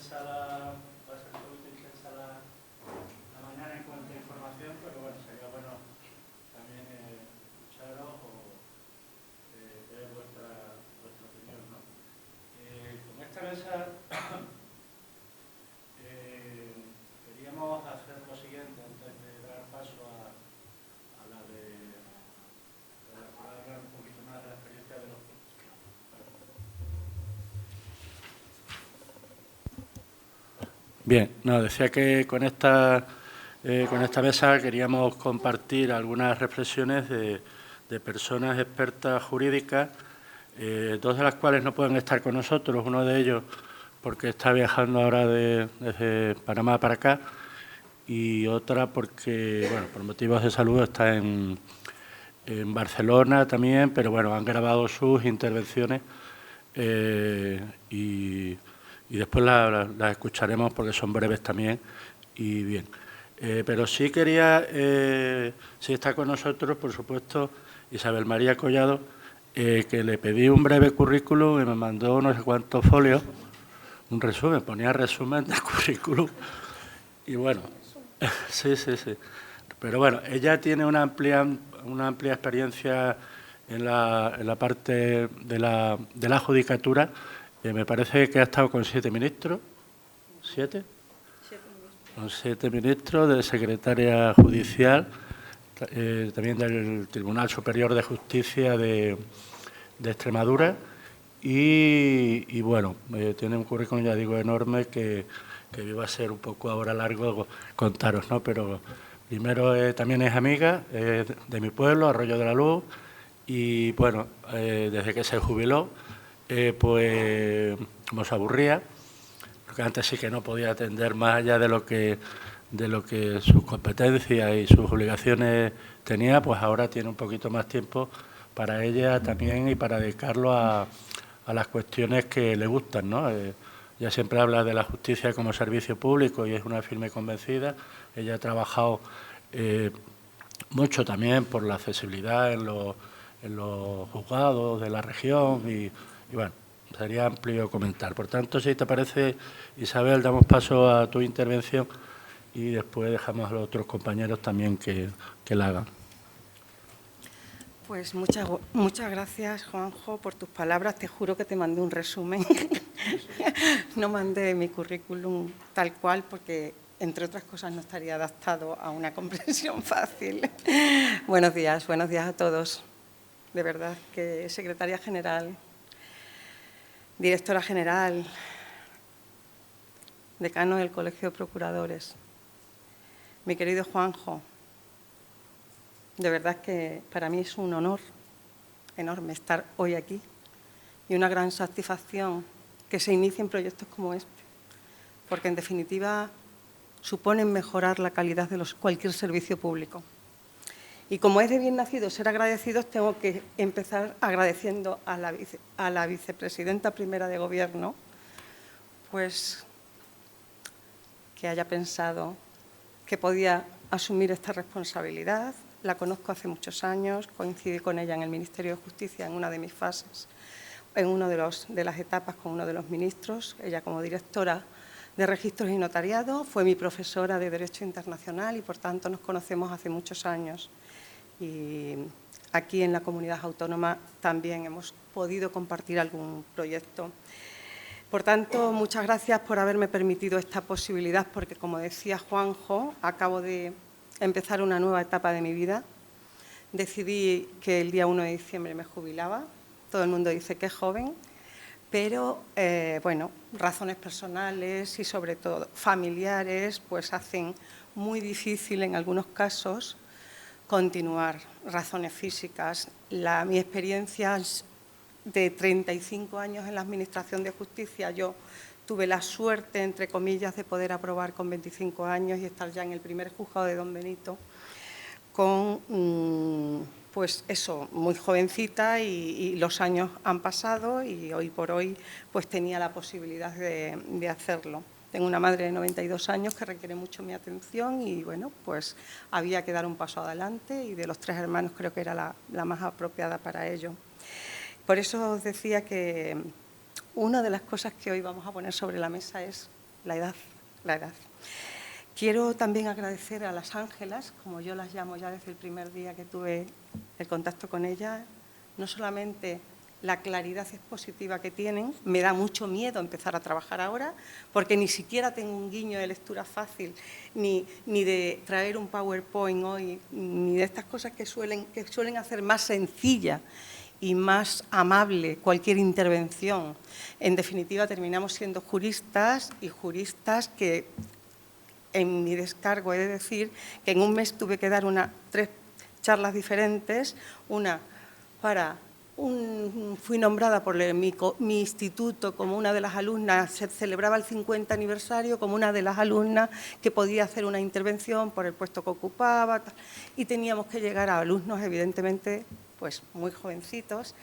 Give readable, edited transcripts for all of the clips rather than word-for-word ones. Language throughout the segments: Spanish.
intensa va a ser un poquito intensa la mañana en cuanto a información, pero bueno, sería bueno también escucharos o ver vuestra opinión, ¿no? Con esta mesa queríamos hacer lo siguiente antes de dar paso a la de hablar un poquito más de la experiencia de los. Bien, no, decía que con esta mesa queríamos compartir algunas reflexiones de personas expertas jurídicas, dos de las cuales no pueden estar con nosotros, uno de ellos porque está viajando ahora desde Panamá para acá y otra porque, bueno, por motivos de salud está en Barcelona también, pero bueno, han grabado sus intervenciones y después las escucharemos porque son breves también y bien. Pero sí quería, sí está con nosotros, por supuesto, Isabel María Collado, que le pedí un breve currículum y me mandó no sé cuántos folios, un resumen, ponía resumen del currículum y bueno, sí. Pero bueno, ella tiene una amplia experiencia en la parte de la judicatura. Me parece que ha estado con 7 ministros. ¿7? 7 ministros. Con 7 ministros, de secretaria judicial, también del Tribunal Superior de Justicia de Extremadura. Y bueno, tiene un currículum, ya digo, enorme que iba a ser un poco ahora largo contaros, ¿no? Pero primero también es amiga de mi pueblo, Arroyo de la Luz, y bueno, desde que se jubiló, pues como se aburría, porque antes sí que no podía atender más allá de lo que sus competencias y sus obligaciones tenía, pues ahora tiene un poquito más tiempo para ella también y para dedicarlo a las cuestiones que le gustan, ¿no? Ella siempre habla de la justicia como servicio público y es una firme convencida. Ella ha trabajado mucho también por la accesibilidad en los juzgados de la región y bueno, sería amplio comentar. Por tanto, si te parece, Isabel, damos paso a tu intervención y después dejamos a los otros compañeros también que la hagan. Pues muchas gracias, Juanjo, por tus palabras. Te juro que te mandé un resumen. No mandé mi currículum tal cual porque, entre otras cosas, no estaría adaptado a una comprensión fácil. Buenos días a todos. De verdad que secretaria general, directora general, decano del Colegio de Procuradores, mi querido Juanjo, de verdad que para mí es un honor enorme estar hoy aquí y una gran satisfacción que se inicien proyectos como este, porque en definitiva suponen mejorar la calidad de cualquier servicio público. Y como es de bien nacido ser agradecidos, tengo que empezar agradeciendo a la vicepresidenta primera de Gobierno, pues que haya pensado que podía asumir esta responsabilidad. La conozco hace muchos años, coincidí con ella en el Ministerio de Justicia en una de mis fases, en una de las etapas con uno de los ministros. Ella, como directora de Registros y Notariado, fue mi profesora de Derecho Internacional y, por tanto, nos conocemos hace muchos años. Y aquí en la comunidad autónoma también hemos podido compartir algún proyecto. Por tanto, muchas gracias por haberme permitido esta posibilidad, porque, como decía Juanjo, acabo de empezar una nueva etapa de mi vida. Decidí que el día 1 de diciembre me jubilaba. Todo el mundo dice que es joven, pero, bueno, razones personales y, sobre todo, familiares, pues hacen muy difícil en algunos casos continuar. Razones físicas. Mi experiencia de 35 años en la Administración de Justicia, yo tuve la suerte, entre comillas, de poder aprobar con 25 años y estar ya en el primer juzgado de Don Benito con, pues eso, muy jovencita y los años han pasado y hoy por hoy pues tenía la posibilidad de hacerlo. Tengo una madre de 92 años que requiere mucho mi atención y, bueno, pues había que dar un paso adelante y de los 3 hermanos creo que era la más apropiada para ello. Por eso os decía que una de las cosas que hoy vamos a poner sobre la mesa es la edad, la edad. Quiero también agradecer a las Ángelas, como yo las llamo ya desde el primer día que tuve el contacto con ellas, no solamente la claridad expositiva que tienen, me da mucho miedo empezar a trabajar ahora, porque ni siquiera tengo un guiño de lectura fácil, ni de traer un PowerPoint hoy, ni de estas cosas que suelen hacer más sencilla y más amable cualquier intervención. En definitiva, terminamos siendo juristas y juristas que, en mi descargo, he de decir que en un mes tuve que dar 3 charlas diferentes, una para... fui nombrada por mi instituto como una de las alumnas, se celebraba el 50 aniversario, como una de las alumnas que podía hacer una intervención por el puesto que ocupaba, y teníamos que llegar a alumnos, evidentemente, pues muy jovencitos.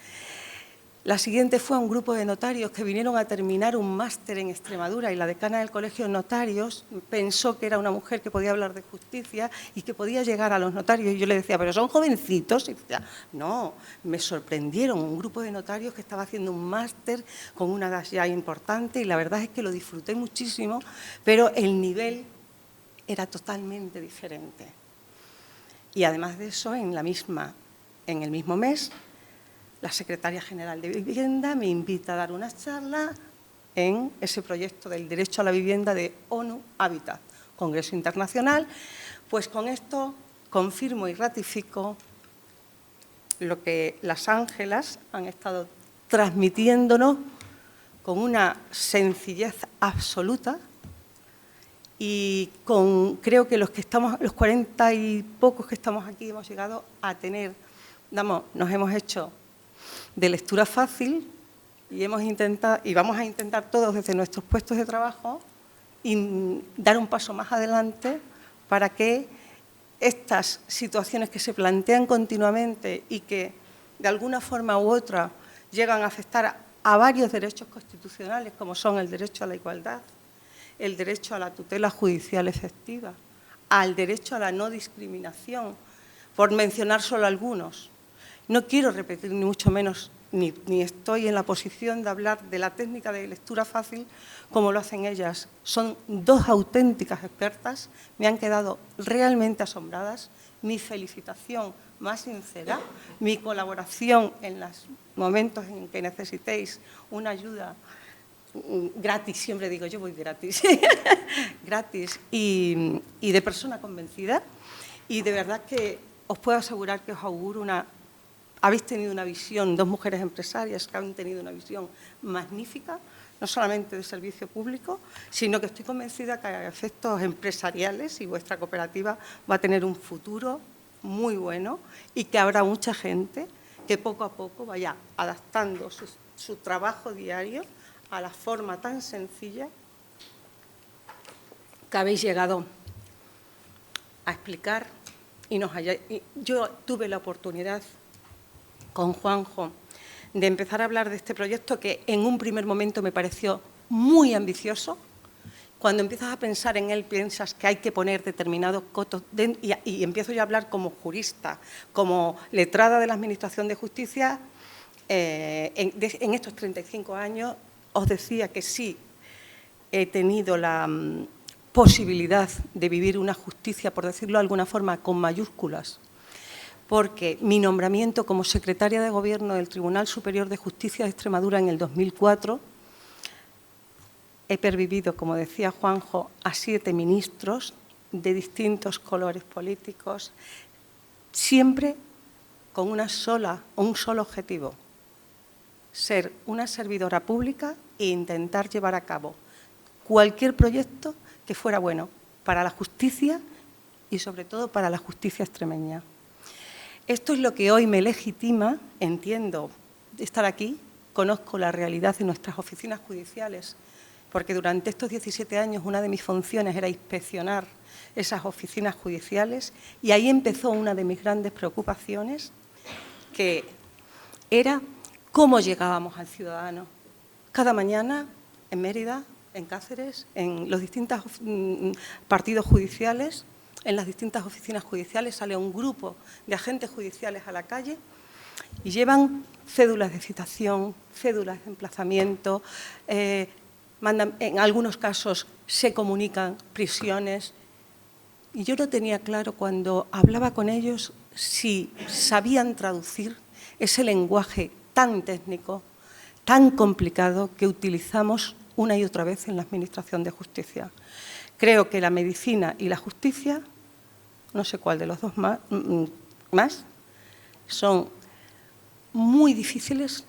La siguiente fue a un grupo de notarios que vinieron a terminar un máster en Extremadura, y la decana del Colegio de Notarios pensó que era una mujer que podía hablar de justicia y que podía llegar a los notarios. Y yo le decía, ¿pero son jovencitos? Y decía, no, me sorprendieron, un grupo de notarios que estaba haciendo un máster con una edad ya importante, y la verdad es que lo disfruté muchísimo, pero el nivel era totalmente diferente. Y además de eso, en el mismo mes, la secretaria general de Vivienda me invita a dar una charla en ese proyecto del derecho a la vivienda de ONU Habitat, Congreso Internacional. Pues con esto confirmo y ratifico lo que las Ángelas han estado transmitiéndonos con una sencillez absoluta, y creo que los 40 y pocos que estamos aquí hemos llegado a tener, nos hemos hecho de lectura fácil y vamos a intentar todos desde nuestros puestos de trabajo y dar un paso más adelante para que estas situaciones que se plantean continuamente y que de alguna forma u otra llegan a afectar a varios derechos constitucionales, como son el derecho a la igualdad, el derecho a la tutela judicial efectiva, al derecho a la no discriminación, por mencionar solo algunos. No quiero repetir ni mucho menos, ni estoy en la posición de hablar de la técnica de lectura fácil como lo hacen ellas. Son 2 auténticas expertas, me han quedado realmente asombradas. Mi felicitación más sincera, mi colaboración en los momentos en que necesitéis una ayuda gratis, siempre digo, yo voy gratis, gratis y de persona convencida. Y de verdad que os puedo asegurar que os auguro habéis tenido una visión, 2 mujeres empresarias que han tenido una visión magnífica, no solamente de servicio público, sino que estoy convencida que a efectos empresariales y vuestra cooperativa va a tener un futuro muy bueno, y que habrá mucha gente que poco a poco vaya adaptando su trabajo diario a la forma tan sencilla que habéis llegado a explicar. Y yo tuve la oportunidad con Juanjo de empezar a hablar de este proyecto, que en un primer momento me pareció muy ambicioso. Cuando empiezas a pensar en él, piensas que hay que poner determinados cotos, y empiezo yo a hablar como jurista, como letrada de la Administración de Justicia. En estos 35 años os decía que sí he tenido la posibilidad de vivir una justicia, por decirlo de alguna forma, con mayúsculas, porque mi nombramiento como secretaria de Gobierno del Tribunal Superior de Justicia de Extremadura en el 2004, he pervivido, como decía Juanjo, a 7 ministros de distintos colores políticos, siempre con un solo objetivo: ser una servidora pública e intentar llevar a cabo cualquier proyecto que fuera bueno para la justicia y, sobre todo, para la justicia extremeña. Esto es lo que hoy me legitima, entiendo, estar aquí, conozco la realidad de nuestras oficinas judiciales, porque durante estos 17 años una de mis funciones era inspeccionar esas oficinas judiciales, y ahí empezó una de mis grandes preocupaciones, que era cómo llegábamos al ciudadano. Cada mañana en Mérida, en Cáceres, en los distintos partidos judiciales, en las distintas oficinas judiciales, sale un grupo de agentes judiciales a la calle y llevan cédulas de citación, cédulas de emplazamiento, en algunos casos se comunican prisiones. Y yo no tenía claro cuando hablaba con ellos si sabían traducir ese lenguaje tan técnico, tan complicado que utilizamos una y otra vez en la Administración de Justicia. Creo que la medicina y la justicia, no sé cuál de los dos más, son muy difíciles,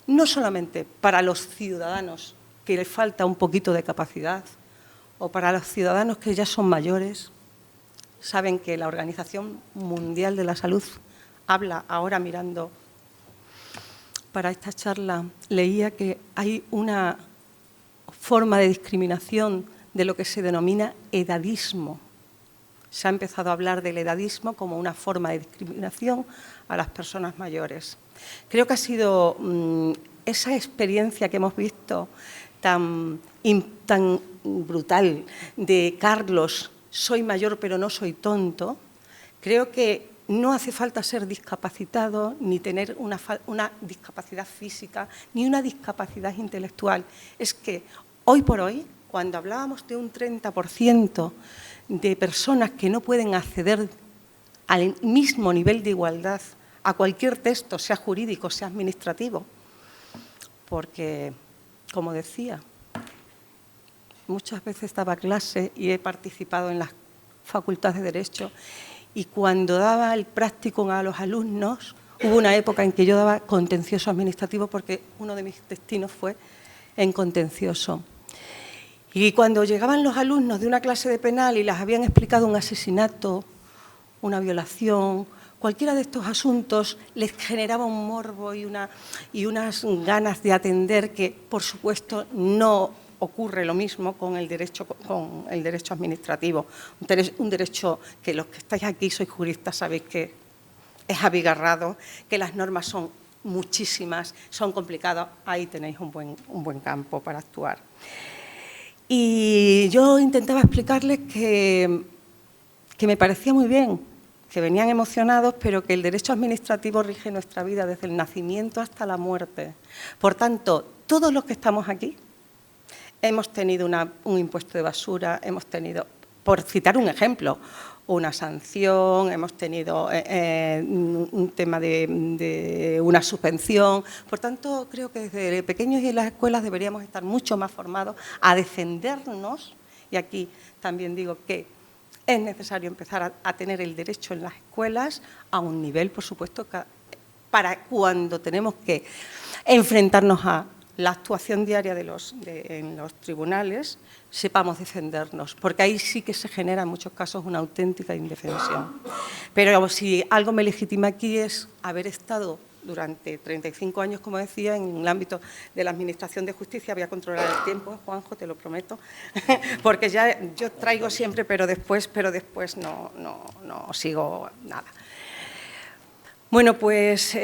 no solamente para los ciudadanos que les falta un poquito de capacidad, o para los ciudadanos que ya son mayores. Saben que la Organización Mundial de la Salud habla, ahora mirando para esta charla, leía que hay una forma de discriminación de lo que se denomina edadismo. Se ha empezado a hablar del edadismo como una forma de discriminación a las personas mayores. Creo que ha sido esa experiencia que hemos visto tan brutal de Carlos, soy mayor pero no soy tonto. Creo que no hace falta ser discapacitado ni tener una discapacidad física ni una discapacidad intelectual. Es que hoy por hoy, cuando hablábamos de un 30% de personas que no pueden acceder al mismo nivel de igualdad a cualquier texto, sea jurídico, sea administrativo, porque, como decía, muchas veces daba clase y he participado en las facultades de Derecho y cuando daba el práctico a los alumnos, hubo una época en que yo daba contencioso administrativo porque uno de mis destinos fue en contencioso. Y cuando llegaban los alumnos de una clase de penal y les habían explicado un asesinato, una violación, cualquiera de estos asuntos les generaba un morbo y unas ganas de atender que, por supuesto, no ocurre lo mismo con el derecho administrativo. Un derecho que los que estáis aquí, sois juristas, sabéis que es abigarrado, que las normas son muchísimas, son complicadas. Ahí tenéis un buen campo para actuar. Y yo intentaba explicarles que me parecía muy bien, que venían emocionados, pero que el derecho administrativo rige nuestra vida desde el nacimiento hasta la muerte. Por tanto, todos los que estamos aquí hemos tenido un impuesto de basura, hemos tenido, por citar un ejemplo, una sanción, hemos tenido un tema de una suspensión. Por tanto, creo que desde pequeños y en las escuelas deberíamos estar mucho más formados a defendernos, y aquí también digo que es necesario empezar a tener el derecho en las escuelas a un nivel, por supuesto, para cuando tenemos que enfrentarnos a la actuación diaria en los tribunales, sepamos defendernos, porque ahí sí que se genera en muchos casos una auténtica indefensión. Pero si algo me legitima aquí es haber estado durante 35 años, como decía, en el ámbito de la Administración de Justicia. Voy a controlar el tiempo, Juanjo, te lo prometo, porque ya yo traigo siempre, pero después no sigo nada. Bueno, pues,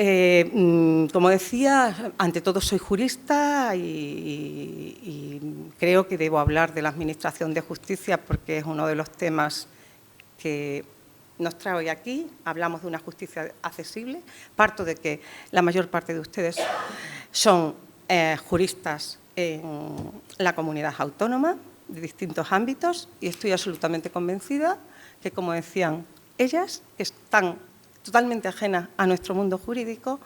como decía, ante todo soy jurista y creo que debo hablar de la Administración de Justicia porque es uno de los temas que nos trae hoy aquí. Hablamos de una justicia accesible. Parto de que la mayor parte de ustedes son juristas en la comunidad autónoma de distintos ámbitos y estoy absolutamente convencida que, como decían ellas, que están totalmente ajenas a nuestro mundo jurídico,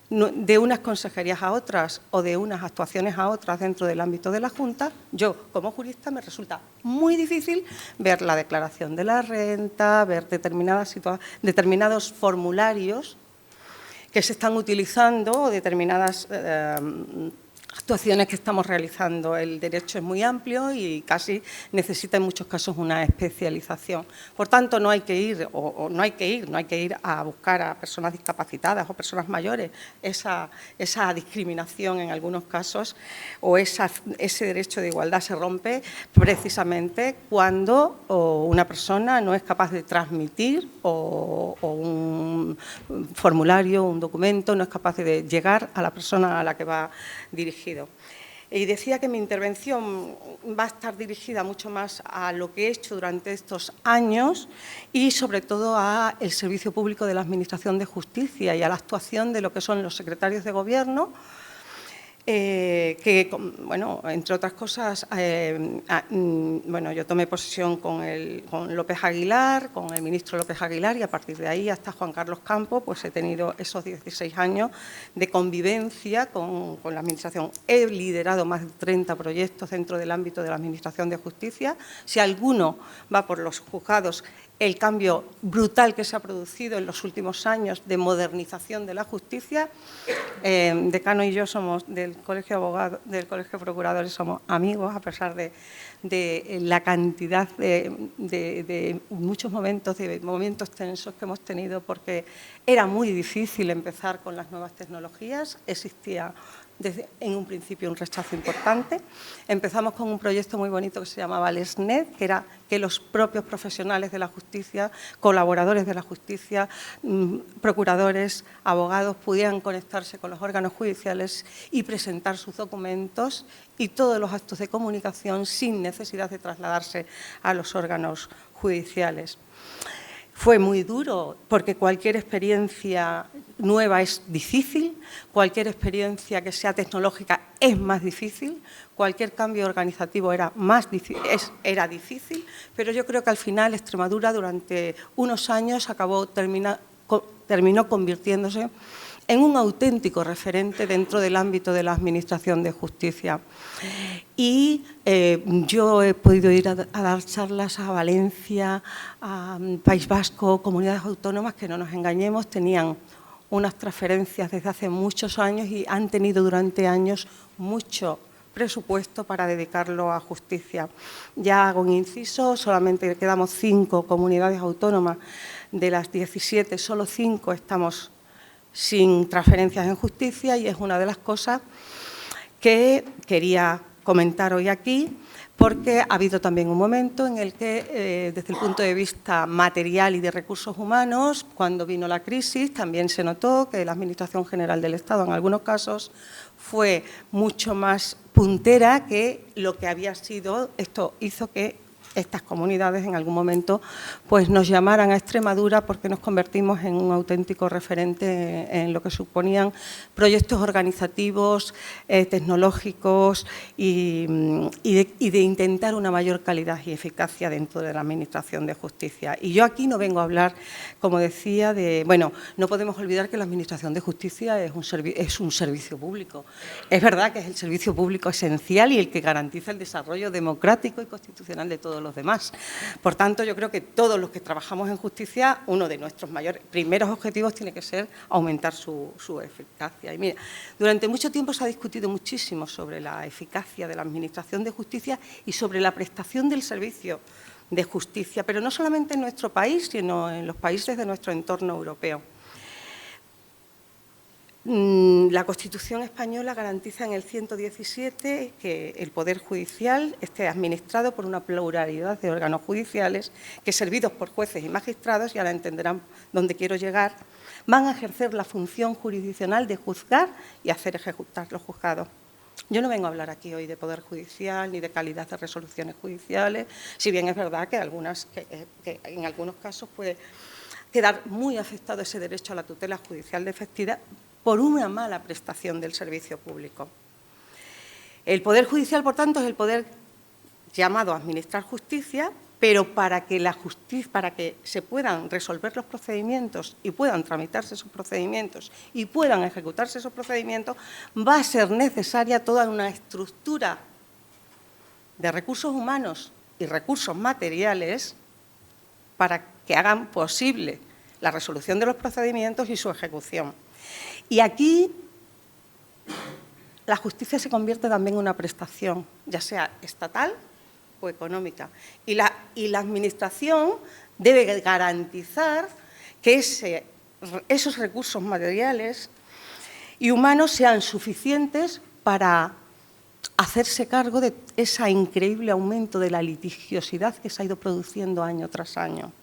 de unas consejerías a otras o de unas actuaciones a otras dentro del ámbito de la Junta, yo, como jurista, me resulta muy difícil ver la declaración de la renta, ver determinados formularios que se están utilizando o determinadas actuaciones que estamos realizando. El derecho es muy amplio y casi necesita en muchos casos una especialización. Por tanto, no hay que ir a buscar a personas discapacitadas o personas mayores. Esa discriminación en algunos casos o ese derecho de igualdad se rompe precisamente cuando una persona no es capaz de transmitir o un formulario, un documento, no es capaz de llegar a la persona a la que va dirigido. Y decía que mi intervención va a estar dirigida mucho más a lo que he hecho durante estos años y sobre todo al servicio público de la Administración de Justicia y a la actuación de lo que son los secretarios de Gobierno que, bueno, entre otras cosas, bueno, yo tomé posesión con López Aguilar, con el ministro López Aguilar, y a partir de ahí hasta Juan Carlos Campo, pues he tenido esos 16 años de convivencia con la Administración. He liderado más de 30 proyectos dentro del ámbito de la Administración de Justicia. Si alguno va por los juzgados, el cambio brutal que se ha producido en los últimos años de modernización de la justicia. Decano y yo somos del Colegio de Abogados, del Colegio de Procuradores, somos amigos, a pesar de la cantidad de muchos momentos tensos que hemos tenido, porque era muy difícil empezar con las nuevas tecnologías, existía en un principio un rechazo importante. Empezamos con un proyecto muy bonito que se llamaba LESNET, que era que los propios profesionales de la justicia, colaboradores de la justicia, procuradores, abogados, pudieran conectarse con los órganos judiciales y presentar sus documentos y todos los actos de comunicación sin necesidad de trasladarse a los órganos judiciales. Fue muy duro porque cualquier experiencia nueva es difícil, cualquier experiencia que sea tecnológica es más difícil, cualquier cambio organizativo era difícil, pero yo creo que al final Extremadura durante unos años terminó convirtiéndose en un auténtico referente dentro del ámbito de la Administración de Justicia. Y yo he podido ir a dar charlas a Valencia, a País Vasco, comunidades autónomas que, no nos engañemos, tenían unas transferencias desde hace muchos años y han tenido durante años mucho presupuesto para dedicarlo a justicia. Ya hago un inciso, solamente quedamos 5 comunidades autónomas, de las 17, solo 5 estamos sin transferencias en justicia, y es una de las cosas que quería comentar hoy aquí, porque ha habido también un momento en el que, desde el punto de vista material y de recursos humanos, cuando vino la crisis, también se notó que la Administración General del Estado, en algunos casos, fue mucho más puntera que lo que había sido. Esto hizo que estas comunidades en algún momento pues nos llamaran a Extremadura, porque nos convertimos en un auténtico referente en lo que suponían proyectos organizativos, tecnológicos y de intentar una mayor calidad y eficacia dentro de la Administración de Justicia. Y yo aquí no vengo a hablar, como decía, bueno, no podemos olvidar que la Administración de Justicia es un servicio público. Es verdad que es el servicio público esencial y el que garantiza el desarrollo democrático y constitucional de todos los demás. Por tanto, yo creo que todos los que trabajamos en justicia, uno de nuestros primeros objetivos tiene que ser aumentar su eficacia. Y mira, durante mucho tiempo se ha discutido muchísimo sobre la eficacia de la Administración de Justicia y sobre la prestación del servicio de justicia, pero no solamente en nuestro país, sino en los países de nuestro entorno europeo. La Constitución española garantiza en el 117 que el Poder Judicial esté administrado por una pluralidad de órganos judiciales que, servidos por jueces y magistrados, y ahora entenderán dónde quiero llegar, van a ejercer la función jurisdiccional de juzgar y hacer ejecutar los juzgados. Yo no vengo a hablar aquí hoy de Poder Judicial ni de calidad de resoluciones judiciales, si bien es verdad que en algunos casos puede quedar muy afectado ese derecho a la tutela judicial de efectividad por una mala prestación del servicio público. El Poder Judicial, por tanto, es el poder llamado a administrar justicia, pero para que se puedan resolver los procedimientos y puedan tramitarse esos procedimientos y puedan ejecutarse esos procedimientos, va a ser necesaria toda una estructura de recursos humanos y recursos materiales para que hagan posible la resolución de los procedimientos y su ejecución. Y aquí la justicia se convierte también en una prestación, ya sea estatal o económica. Y la Administración debe garantizar que esos recursos materiales y humanos sean suficientes para hacerse cargo de ese increíble aumento de la litigiosidad que se ha ido produciendo año tras año.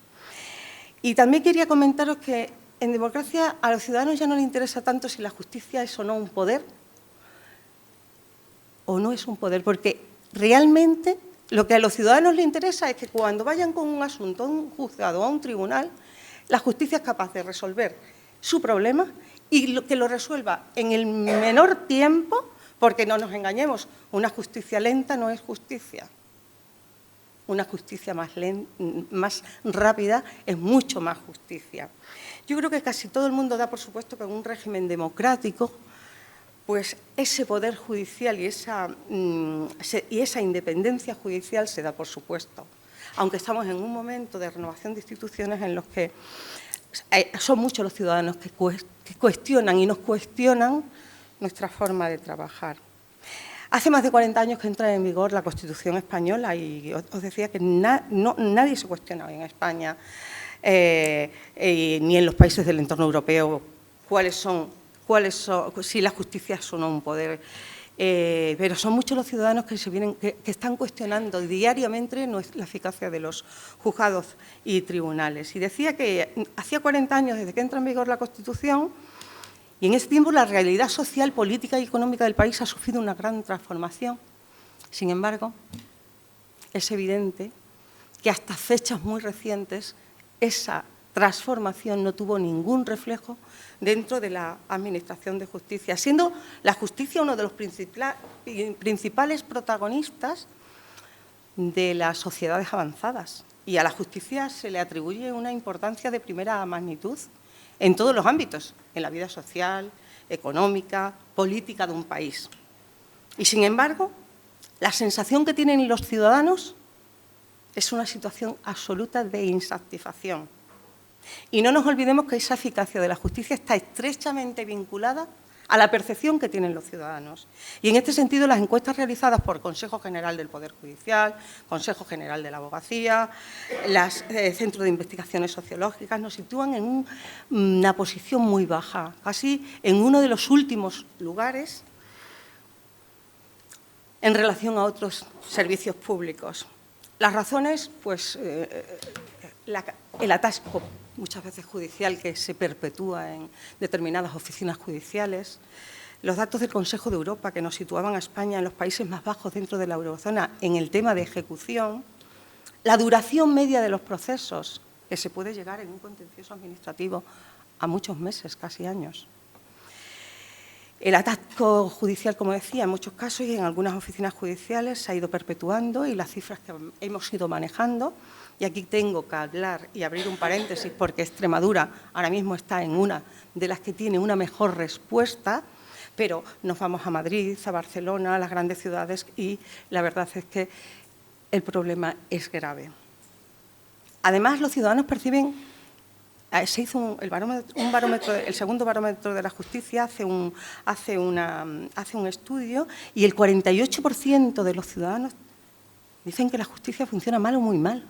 Y también quería comentaros que en democracia a los ciudadanos ya no les interesa tanto si la justicia es o no un poder o no es un poder, porque realmente lo que a los ciudadanos les interesa es que cuando vayan con un asunto a un juzgado o a un tribunal, la justicia es capaz de resolver su problema y que lo resuelva en el menor tiempo Porque no nos engañemos, una justicia lenta no es justicia. Una justicia más rápida es mucho más justicia. Yo creo que casi todo el mundo da por supuesto que en un régimen democrático, pues ese poder judicial y esa independencia judicial se da por supuesto. Aunque estamos en un momento de renovación de instituciones en los que son muchos los ciudadanos que cuestionan y nos cuestionan nuestra forma de trabajar. Hace más de 40 años que entra en vigor la Constitución española y os decía que nadie se cuestiona en España ni en los países del entorno europeo si la justicia es o no un poder. Pero son muchos los ciudadanos que están cuestionando diariamente la eficacia de los juzgados y tribunales. Y decía que hacía 40 años desde que entra en vigor la Constitución, y en ese tiempo la realidad social, política y económica del país ha sufrido una gran transformación. Sin embargo, es evidente que hasta fechas muy recientes esa transformación no tuvo ningún reflejo dentro de la Administración de Justicia, siendo la justicia uno de los principales protagonistas de las sociedades avanzadas. Y a la justicia se le atribuye una importancia de primera magnitud en todos los ámbitos, en la vida social, económica, política de un país. Y, sin embargo, la sensación que tienen los ciudadanos es una situación absoluta de insatisfacción. Y no nos olvidemos que esa eficacia de la justicia está estrechamente vinculada a la percepción que tienen los ciudadanos. Y en este sentido, las encuestas realizadas por el Consejo General del Poder Judicial, Consejo General de la Abogacía, los Centros de Investigaciones Sociológicas nos sitúan en una posición muy baja, casi en uno de los últimos lugares en relación a otros servicios públicos. Las razones, pues, el atasco muchas veces judicial que se perpetúa en determinadas oficinas judiciales, los datos del Consejo de Europa que nos situaban a España en los países más bajos dentro de la eurozona en el tema de ejecución, la duración media de los procesos, que se puede llegar en un contencioso administrativo a muchos meses, casi años. El atasco judicial, como decía, en muchos casos y en algunas oficinas judiciales se ha ido perpetuando y las cifras que hemos ido manejando, y aquí tengo que hablar y abrir un paréntesis porque Extremadura ahora mismo está en una de las que tiene una mejor respuesta, pero nos vamos a Madrid, a Barcelona, a las grandes ciudades y la verdad es que el problema es grave. Además, los ciudadanos perciben. Se hizo el segundo barómetro de la justicia hace un estudio y el 48% de los ciudadanos dicen que la justicia funciona mal o muy mal,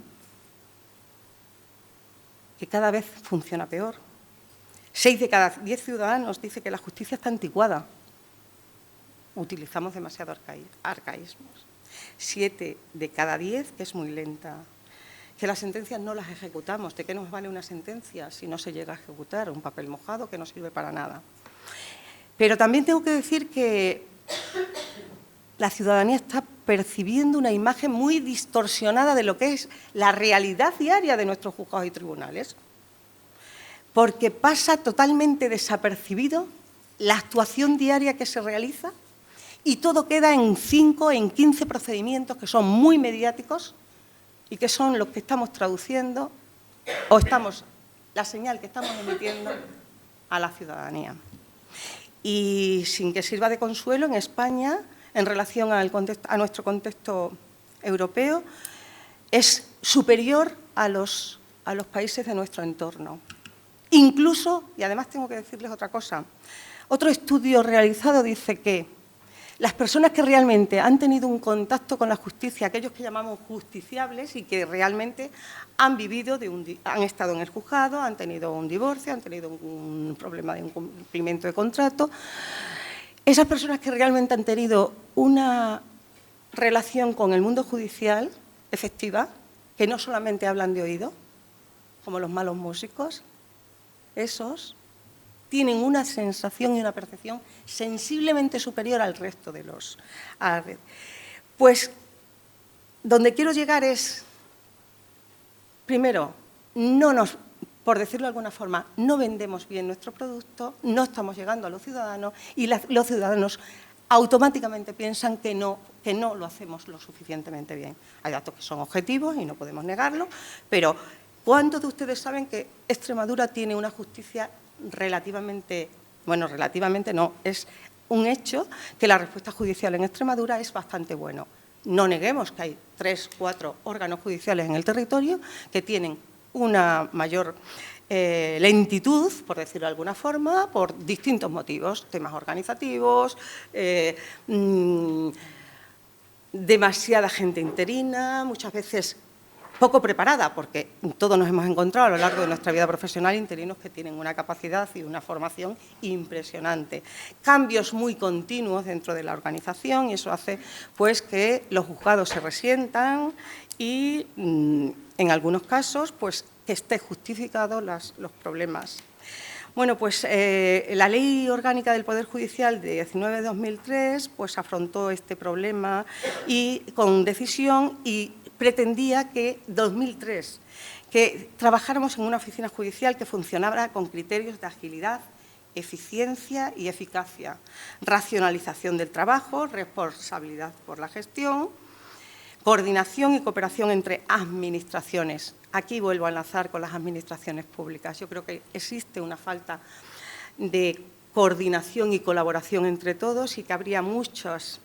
que cada vez funciona peor. 6 de cada 10 ciudadanos dice que la justicia está anticuada. Utilizamos demasiado arcaísmos. 7 de cada 10 que es muy lenta. Que las sentencias no las ejecutamos. ¿De qué nos vale una sentencia si no se llega a ejecutar? Un papel mojado que no sirve para nada. Pero también tengo que decir que la ciudadanía está percibiendo una imagen muy distorsionada de lo que es la realidad diaria de nuestros juzgados y tribunales, porque pasa totalmente desapercibido la actuación diaria que se realiza y todo queda en 5, en 15 procedimientos que son muy mediáticos y que son los que estamos traduciendo o la señal que estamos emitiendo a la ciudadanía. Y sin que sirva de consuelo, en España, en relación a nuestro contexto europeo, es superior a los países de nuestro entorno. Incluso, y además tengo que decirles otra cosa, otro estudio realizado dice que las personas que realmente han tenido un contacto con la justicia, aquellos que llamamos justiciables y que realmente han vivido, han estado en el juzgado, han tenido un divorcio, han tenido un problema de incumplimiento de contrato, esas personas que realmente han tenido una relación con el mundo judicial efectiva, que no solamente hablan de oído, como los malos músicos, esos tienen una sensación y una percepción sensiblemente superior al resto de los. Pues donde quiero llegar es, primero, por decirlo de alguna forma, no vendemos bien nuestro producto, no estamos llegando a los ciudadanos y los ciudadanos automáticamente piensan que no lo hacemos lo suficientemente bien. Hay datos que son objetivos y no podemos negarlo, pero ¿cuántos de ustedes saben que Extremadura tiene una justicia relativamente, bueno, relativamente no, es un hecho que la respuesta judicial en Extremadura es bastante buena? No neguemos que hay 3, 4 órganos judiciales en el territorio que tienen una mayor lentitud, por decirlo de alguna forma, por distintos motivos, temas organizativos, demasiada gente interina, muchas veces poco preparada, porque todos nos hemos encontrado a lo largo de nuestra vida profesional interinos que tienen una capacidad y una formación impresionante. Cambios muy continuos dentro de la organización y eso hace pues, que los juzgados se resientan y, en algunos casos, pues, que esté justificado los problemas. Bueno, pues la Ley Orgánica del Poder Judicial de 19/2003 pues, afrontó este problema y con decisión y pretendía que 2003, que trabajáramos en una oficina judicial que funcionara con criterios de agilidad, eficiencia y eficacia, racionalización del trabajo, responsabilidad por la gestión, coordinación y cooperación entre administraciones. Aquí vuelvo a enlazar con las administraciones públicas. Yo creo que existe una falta de coordinación y colaboración entre todos y que habrá muchas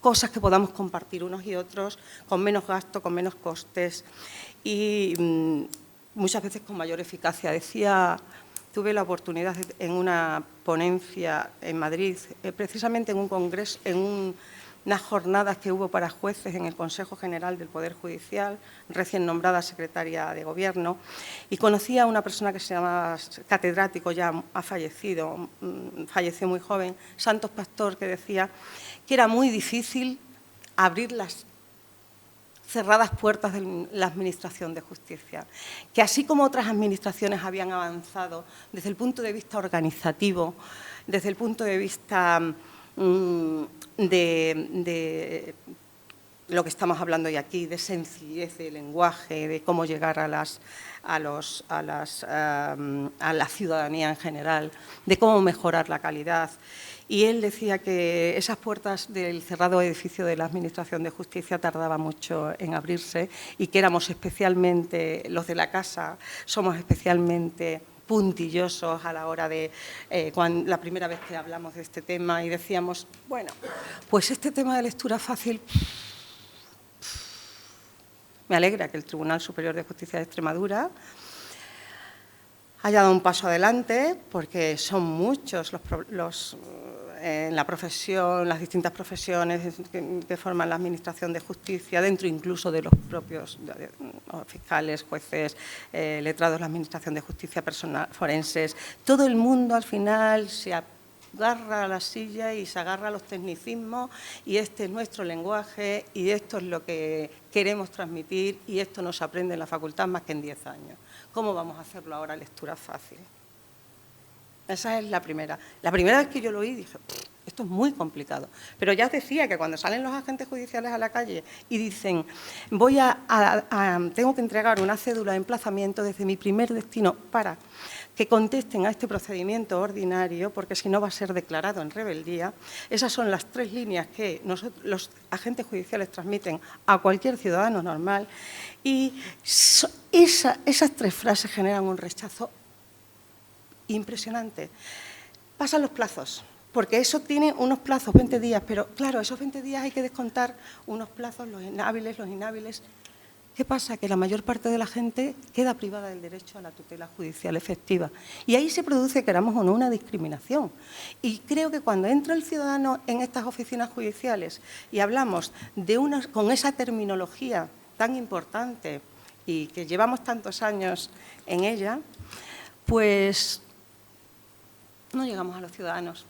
cosas que podamos compartir unos y otros con menos gasto, con menos costes y muchas veces con mayor eficacia. Tuve la oportunidad en una ponencia en Madrid, precisamente en un congreso, en unas jornadas que hubo para jueces en el Consejo General del Poder Judicial, recién nombrada secretaria de Gobierno, y conocí a una persona que se llamaba catedrático, ya ha fallecido, falleció muy joven, Santos Pastor, que decía que era muy difícil abrir las cerradas puertas de la Administración de Justicia, que así como otras administraciones habían avanzado desde el punto de vista organizativo, desde el punto de vista de lo que estamos hablando hoy aquí, de sencillez de lenguaje, de cómo llegar a la ciudadanía en general, de cómo mejorar la calidad. Y él decía que esas puertas del cerrado edificio de la Administración de Justicia tardaban mucho en abrirse y que éramos especialmente, los de la casa, somos especialmente puntillosos a la hora de la primera vez que hablamos de este tema y decíamos, bueno, pues este tema de lectura fácil. Me alegra que el Tribunal Superior de Justicia de Extremadura haya dado un paso adelante, porque son muchos en la profesión, las distintas profesiones que forman la Administración de Justicia, dentro incluso de los propios fiscales, jueces, letrados de la Administración de Justicia, personal, forenses. Todo el mundo al final se agarra a la silla y se agarra a los tecnicismos y este es nuestro lenguaje y esto es lo que queremos transmitir y esto no se aprende en la facultad más que en 10 años. ¿Cómo vamos a hacerlo ahora lectura fácil? Esa es la primera. La primera vez que yo lo oí dije, esto es muy complicado. Pero ya os decía que cuando salen los agentes judiciales a la calle y dicen, tengo que entregar una cédula de emplazamiento desde mi primer destino para que contesten a este procedimiento ordinario, porque si no va a ser declarado en rebeldía. Esas son las 3 líneas que los agentes judiciales transmiten a cualquier ciudadano normal y esas 3 frases generan un rechazo impresionante. Pasan los plazos, porque eso tiene unos plazos, 20 días, pero claro, esos 20 días hay que descontar unos plazos, los inhábiles. ¿Qué pasa? Que la mayor parte de la gente queda privada del derecho a la tutela judicial efectiva. Y ahí se produce, queramos o no, una discriminación. Y creo que cuando entra el ciudadano en estas oficinas judiciales y hablamos con esa terminología tan importante y que llevamos tantos años en ella, pues no llegamos a los ciudadanos.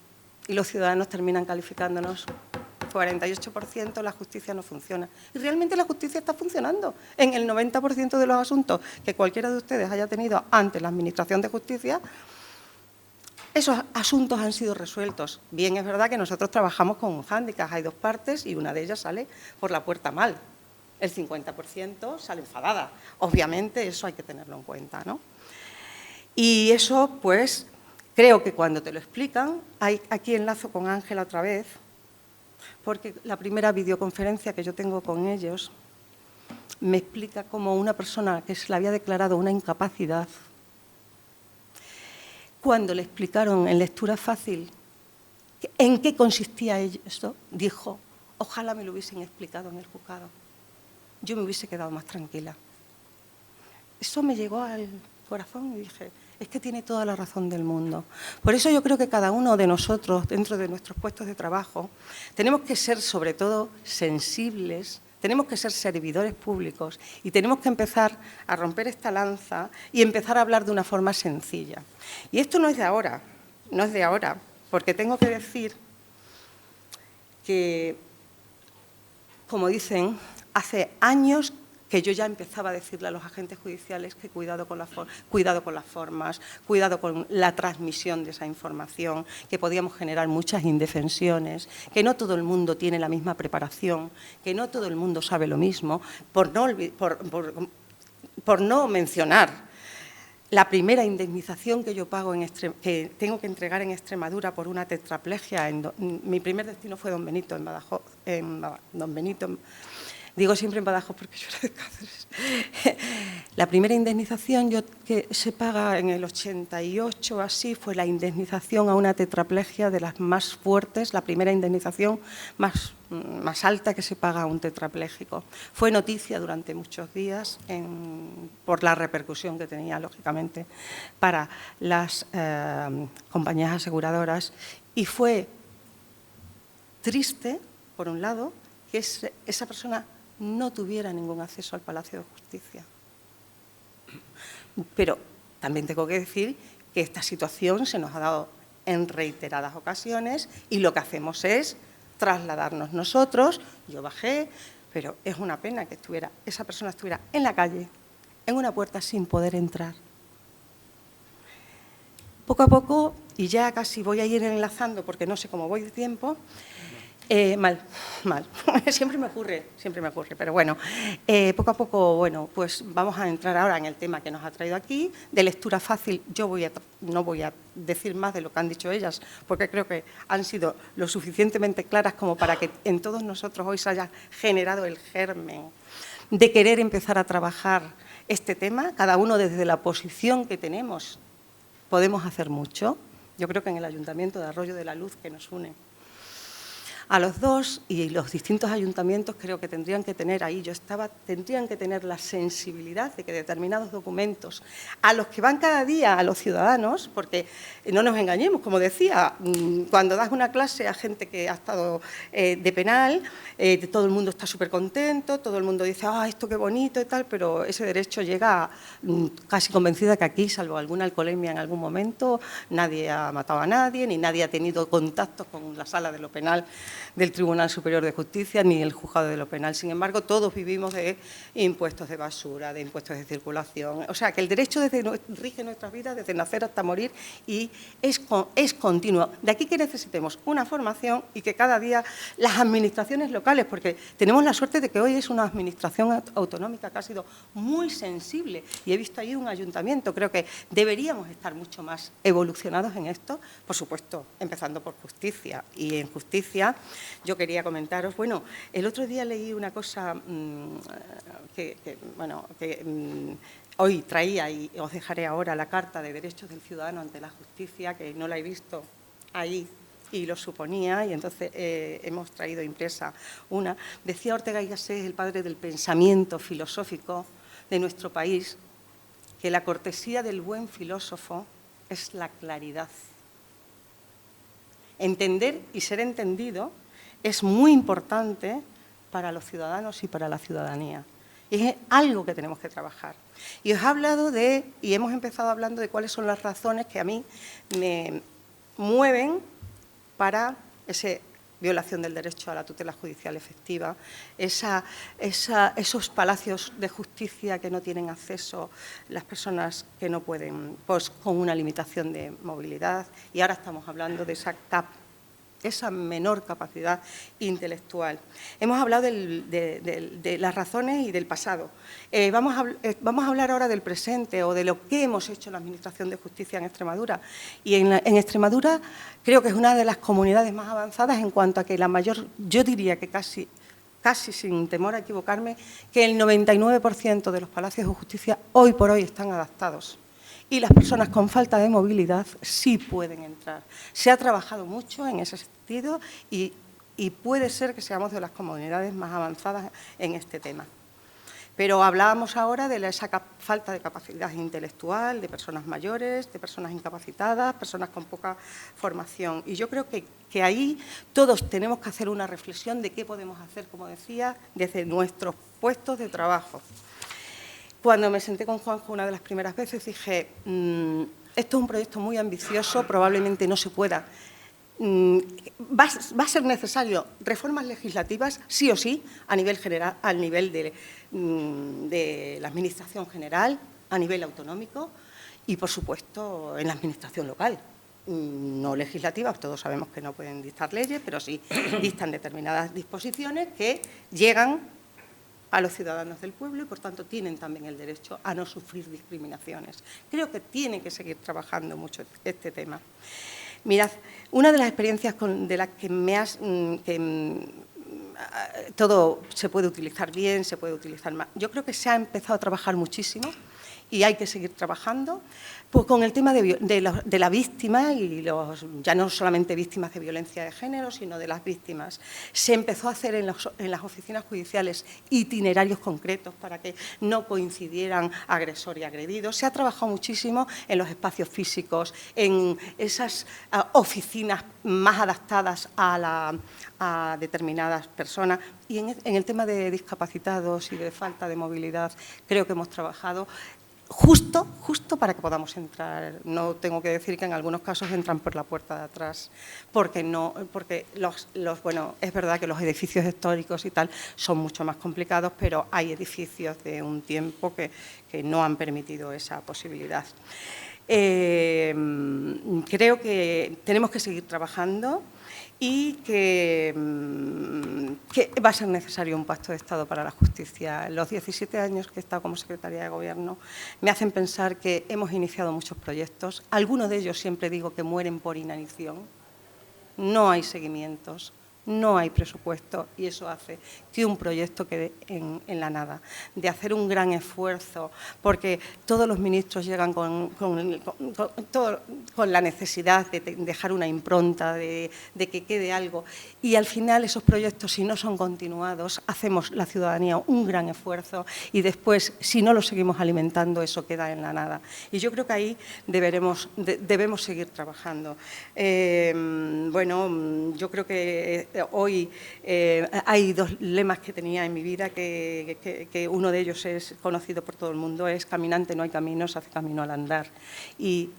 Y los ciudadanos terminan calificándonos 48%, la justicia no funciona. Y realmente la justicia está funcionando. En el 90% de los asuntos que cualquiera de ustedes haya tenido ante la Administración de Justicia, esos asuntos han sido resueltos. Bien, es verdad que nosotros trabajamos con un hándicap, hay 2 partes y una de ellas sale por la puerta mal. El 50% sale enfadada. Obviamente eso hay que tenerlo en cuenta, ¿no? Y eso, pues, Creo que cuando te lo explican, aquí enlazo con Ángela otra vez, porque la primera videoconferencia que yo tengo con ellos me explica cómo una persona que se le había declarado una incapacidad, cuando le explicaron en lectura fácil en qué consistía esto, dijo, ojalá me lo hubiesen explicado en el juzgado. Yo me hubiese quedado más tranquila. Eso me llegó al corazón y dije, es que tiene toda la razón del mundo. Por eso yo creo que cada uno de nosotros, dentro de nuestros puestos de trabajo, tenemos que ser sobre todo sensibles, tenemos que ser servidores públicos y tenemos que empezar a romper esta lanza y empezar a hablar de una forma sencilla. Y esto no es de ahora, no es de ahora, porque tengo que decir que, como dicen, hace años que yo ya empezaba a decirle a los agentes judiciales que cuidado con las formas, cuidado con la transmisión de esa información, que podíamos generar muchas indefensiones, que no todo el mundo tiene la misma preparación, que no todo el mundo sabe lo mismo, por no mencionar la primera indemnización que yo pago, que tengo que entregar en Extremadura por una tetraplegia. Mi primer destino fue Don Benito, en Badajoz, Don Benito. Digo siempre en Badajoz porque yo era de Cáceres. La primera indemnización que se paga en el 88, así, fue la indemnización a una tetraplegia de las más fuertes, la primera indemnización más alta que se paga a un tetrapléjico. Fue noticia durante muchos días por la repercusión que tenía, lógicamente, para las compañías aseguradoras. Y fue triste, por un lado, que esa persona no tuviera ningún acceso al Palacio de Justicia. Pero también tengo que decir que esta situación se nos ha dado en reiteradas ocasiones y lo que hacemos es trasladarnos nosotros. Yo bajé, pero es una pena que esa persona estuviera en la calle, en una puerta sin poder entrar. Poco a poco, y ya casi voy a ir enlazando porque no sé cómo voy de tiempo. Mal. Siempre me ocurre, pero bueno, poco a poco, bueno, pues vamos a entrar ahora en el tema que nos ha traído aquí, de lectura fácil. Yo no voy a decir más de lo que han dicho ellas, porque creo que han sido lo suficientemente claras como para que en todos nosotros hoy se haya generado el germen de querer empezar a trabajar este tema, cada uno desde la posición que tenemos. Podemos hacer mucho. Yo creo que en el Ayuntamiento de Arroyo de la Luz, que nos une a los dos, y los distintos ayuntamientos creo que tendrían que tener tendrían que tener la sensibilidad de que determinados documentos a los que van cada día a los ciudadanos, porque no nos engañemos, como decía, cuando das una clase a gente que ha estado de penal, todo el mundo está súper contento, todo el mundo dice, esto qué bonito y tal, pero ese derecho llega casi convencida que aquí, salvo alguna alcoholemia en algún momento, nadie ha matado a nadie, ni nadie ha tenido contactos con la sala de lo penal del Tribunal Superior de Justicia ni el Juzgado de lo Penal. Sin embargo, todos vivimos de impuestos de basura, de impuestos de circulación. O sea, que el derecho rige nuestras vidas desde nacer hasta morir y es continuo. De aquí que necesitemos una formación y que cada día las administraciones locales, porque tenemos la suerte de que hoy es una administración autonómica que ha sido muy sensible y he visto ahí un ayuntamiento. Creo que deberíamos estar mucho más evolucionados en esto, por supuesto, empezando por justicia. Y en justicia yo quería comentaros, bueno, el otro día leí una cosa hoy traía y os dejaré ahora la Carta de Derechos del Ciudadano ante la Justicia, que no la he visto ahí y lo suponía, y entonces hemos traído impresa una. Decía Ortega y Gasset, el padre del pensamiento filosófico de nuestro país, que la cortesía del buen filósofo es la claridad. Entender y ser entendido es muy importante para los ciudadanos y para la ciudadanía. Y es algo que tenemos que trabajar. Y os he hablado y hemos empezado hablando de cuáles son las razones que a mí me mueven para esa violación del derecho a la tutela judicial efectiva, esos palacios de justicia que no tienen acceso las personas que no pueden, pues con una limitación de movilidad. Y ahora estamos hablando de esa CAP esa menor capacidad intelectual. Hemos hablado de las razones y del pasado. Vamos a hablar ahora del presente o de lo que hemos hecho en la Administración de Justicia en Extremadura. Y en Extremadura creo que es una de las comunidades más avanzadas en cuanto a que la mayor, yo diría que casi sin temor a equivocarme, que el 99% de los palacios de justicia hoy por hoy están adaptados. Y las personas con falta de movilidad sí pueden entrar. Se ha trabajado mucho en ese sentido y puede ser que seamos de las comunidades más avanzadas en este tema. Pero hablábamos ahora de esa falta de capacidad intelectual, de personas mayores, de personas incapacitadas, personas con poca formación. Y yo creo que ahí todos tenemos que hacer una reflexión de qué podemos hacer, como decía, desde nuestros puestos de trabajo. Cuando me senté con Juanjo una de las primeras veces dije, esto es un proyecto muy ambicioso, probablemente no se pueda. Va a ser necesario reformas legislativas, sí o sí, a nivel general, al nivel de la Administración general, a nivel autonómico y, por supuesto, en la Administración local. No legislativas, todos sabemos que no pueden dictar leyes, pero sí dictan determinadas disposiciones que llegan a los ciudadanos del pueblo y, por tanto, tienen también el derecho a no sufrir discriminaciones. Creo que tiene que seguir trabajando mucho este tema. Mirad, una de las experiencias de las que todo se puede utilizar bien, se puede utilizar mal. Yo creo que se ha empezado a trabajar muchísimo y hay que seguir trabajando pues, con el tema de la víctima y ya no solamente víctimas de violencia de género, sino de las víctimas. Se empezó a hacer en las oficinas judiciales itinerarios concretos para que no coincidieran agresor y agredido. Se ha trabajado muchísimo en los espacios físicos, en esas oficinas más adaptadas a determinadas personas. Y en el tema de discapacitados y de falta de movilidad, creo que hemos trabajado justo para que podamos entrar. No tengo que decir que en algunos casos entran por la puerta de atrás, porque bueno, es verdad que los edificios históricos y tal son mucho más complicados, pero hay edificios de un tiempo que no han permitido esa posibilidad. Creo que tenemos que seguir trabajando y que va a ser necesario un pacto de Estado para la justicia. Los 17 años que he estado como secretaria de Gobierno me hacen pensar que hemos iniciado muchos proyectos. Algunos de ellos siempre digo que mueren por inanición. No hay seguimientos, no hay presupuesto y eso hace que un proyecto quede en la nada. De hacer un gran esfuerzo, porque todos los ministros llegan con la necesidad de dejar una impronta, de que quede algo. Y al final esos proyectos, si no son continuados, hacemos la ciudadanía un gran esfuerzo y después, si no lo seguimos alimentando, eso queda en la nada. Y yo creo que ahí debemos seguir trabajando. Bueno, yo creo que hoy hay dos lemas que tenía en mi vida, que uno de ellos es conocido por todo el mundo, es caminante no hay camino, se hace camino al andar. Y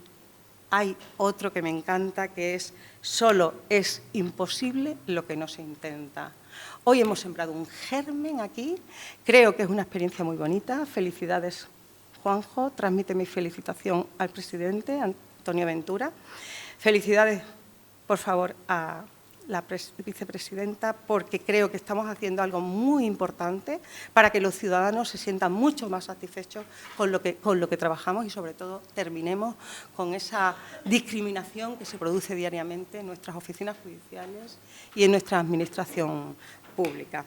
hay otro que me encanta, que es solo es imposible lo que no se intenta. Hoy hemos sembrado un germen aquí, creo que es una experiencia muy bonita. Felicidades, Juanjo, transmite mi felicitación al presidente, Antonio Ventura. Felicidades, por favor, a la vicepresidenta, porque creo que estamos haciendo algo muy importante para que los ciudadanos se sientan mucho más satisfechos con lo que trabajamos y, sobre todo, terminemos con esa discriminación que se produce diariamente en nuestras oficinas judiciales y en nuestra administración pública.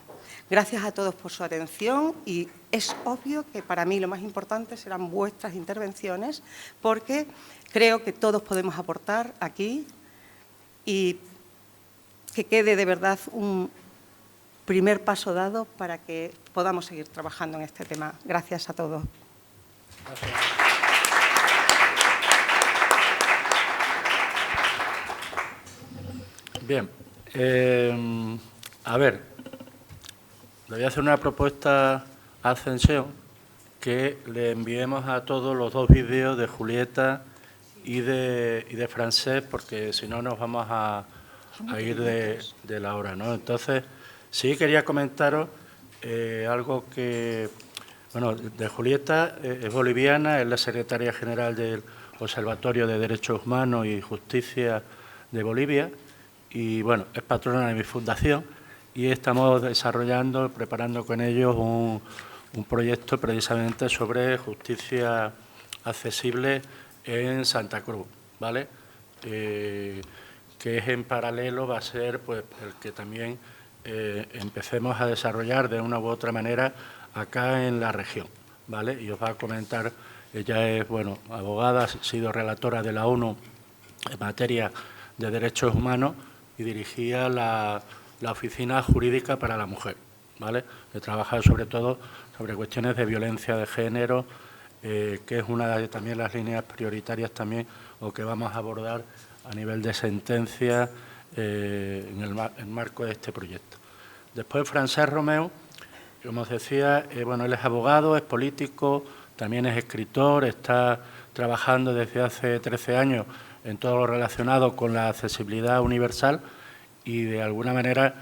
Gracias a todos por su atención y es obvio que para mí lo más importante serán vuestras intervenciones, porque creo que todos podemos aportar aquí y que quede de verdad un primer paso dado para que podamos seguir trabajando en este tema. Gracias a todos. Gracias. Bien. A ver, le voy a hacer una propuesta a Ascensión, que le enviemos a todos los dos vídeos de Julieta y de Francés, porque si no nos vamos a ir de la hora, ¿no? Entonces, sí quería comentaros algo que, bueno, de Julieta es boliviana, es la secretaria general del Observatorio de Derechos Humanos y Justicia de Bolivia y bueno, es patrona de mi fundación y estamos desarrollando, preparando con ellos un proyecto precisamente sobre justicia accesible en Santa Cruz, ¿vale? Que es en paralelo, va a ser pues el que también empecemos a desarrollar de una u otra manera acá en la región, ¿vale? Y os va a comentar, ella es, bueno, abogada, ha sido relatora de la ONU en materia de derechos humanos y dirigía la Oficina Jurídica para la Mujer, ¿vale? Que trabaja sobre todo sobre cuestiones de violencia de género, que es una de también las líneas prioritarias también o que vamos a abordar a nivel de sentencia en el marco de este proyecto. Después, Francesc Romeu, como os decía, bueno, él es abogado, es político, también es escritor, está trabajando desde hace 13 años en todo lo relacionado con la accesibilidad universal y de alguna manera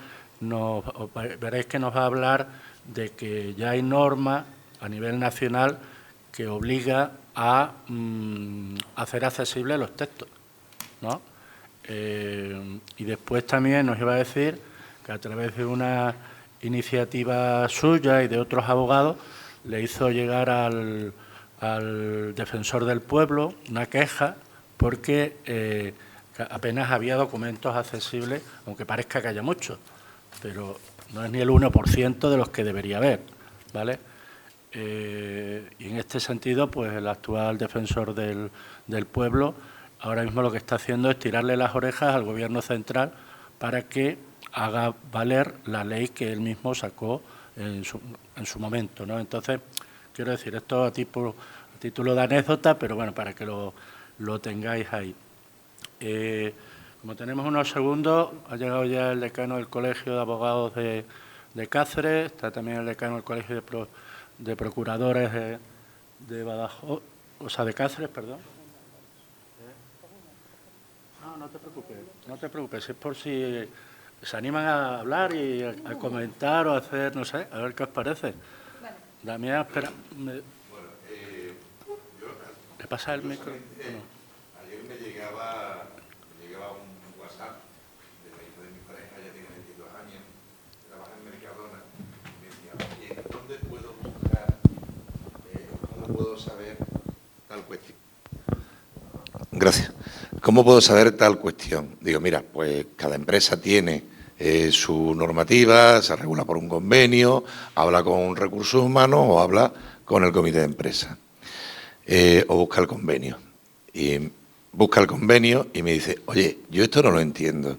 veréis que nos va a hablar de que ya hay normas a nivel nacional que obliga a hacer accesibles los textos, ¿no? Y después también nos iba a decir que a través de una iniciativa suya y de otros abogados le hizo llegar al defensor del pueblo una queja porque apenas había documentos accesibles, aunque parezca que haya muchos, pero no es ni el 1% de los que debería haber, ¿vale? Y en este sentido, pues el actual defensor del pueblo ahora mismo lo que está haciendo es tirarle las orejas al Gobierno central para que haga valer la ley que él mismo sacó en su momento, ¿no? Entonces, quiero decir, esto a título de anécdota, pero bueno, para que lo tengáis ahí. Como tenemos unos segundos, ha llegado ya el decano del Colegio de Abogados de Cáceres, está también el decano del Colegio de Procuradores de Badajoz, o sea, de Cáceres, perdón. No te preocupes, es por si se animan a hablar y a comentar o a hacer, no sé, a ver qué os parece. Vale. Damián, espera. ¿Le pasa el micro? Ayer me llegaba un WhatsApp de la hija de mi pareja, ella tiene 22 años, trabaja en Mercadona, y me decía, oye, ¿dónde puedo buscar, cómo puedo saber tal cuestión? Gracias. ¿Cómo puedo saber tal cuestión? Digo, mira, pues cada empresa tiene su normativa, se regula por un convenio, habla con recursos humanos o habla con el comité de empresa. O busca el convenio. Y busca el convenio y me dice, oye, yo esto no lo entiendo.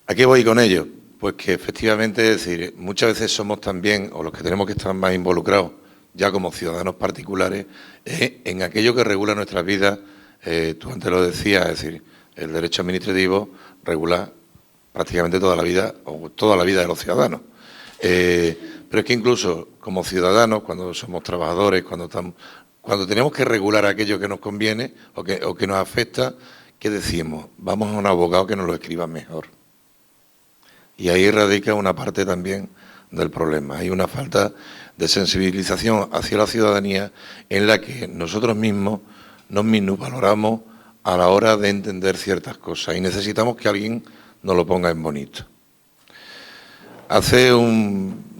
¿A qué voy con ello? Pues que efectivamente, es decir, muchas veces somos también, o los que tenemos que estar más involucrados, ya como ciudadanos particulares, en aquello que regula nuestras vidas. Tú antes lo decías, es decir, el derecho administrativo regula prácticamente toda la vida, o toda la vida de los ciudadanos. Pero es que incluso como ciudadanos, cuando somos trabajadores, cuando tenemos que regular aquello que nos conviene o que nos afecta, ¿qué decimos? Vamos a un abogado que nos lo escriba mejor. Y ahí radica una parte también del problema. Hay una falta de sensibilización hacia la ciudadanía en la que nosotros mismos nos minusvaloramos a la hora de entender ciertas cosas y necesitamos que alguien nos lo ponga en bonito. Hace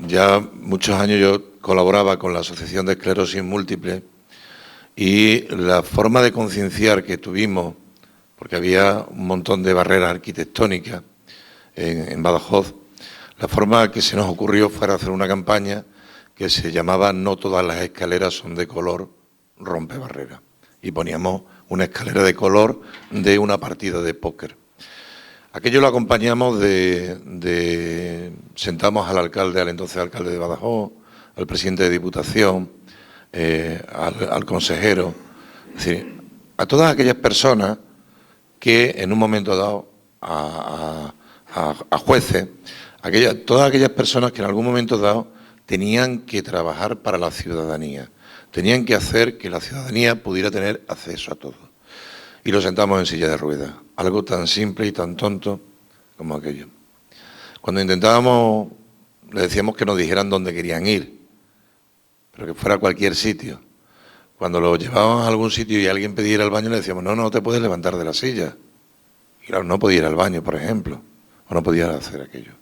ya muchos años yo colaboraba con la Asociación de Esclerosis Múltiple y la forma de concienciar que tuvimos, porque había un montón de barreras arquitectónicas en Badajoz, la forma que se nos ocurrió fue hacer una campaña que se llamaba No todas las escaleras son de color rompebarreras. Y poníamos una escalera de color de una partida de póker. Aquello lo acompañamos sentamos al alcalde, al entonces alcalde de Badajoz, al presidente de Diputación, al consejero, es decir, a todas aquellas personas que en un momento dado, a jueces, todas aquellas personas que en algún momento dado tenían que trabajar para la ciudadanía, tenían que hacer que la ciudadanía pudiera tener acceso a todo. Y lo sentamos en silla de ruedas, algo tan simple y tan tonto como aquello. Cuando intentábamos, le decíamos que nos dijeran dónde querían ir, pero que fuera a cualquier sitio. Cuando lo llevábamos a algún sitio y alguien pidiera el baño, le decíamos, no te puedes levantar de la silla. claro, no podía ir al baño, por ejemplo, o no podía hacer aquello.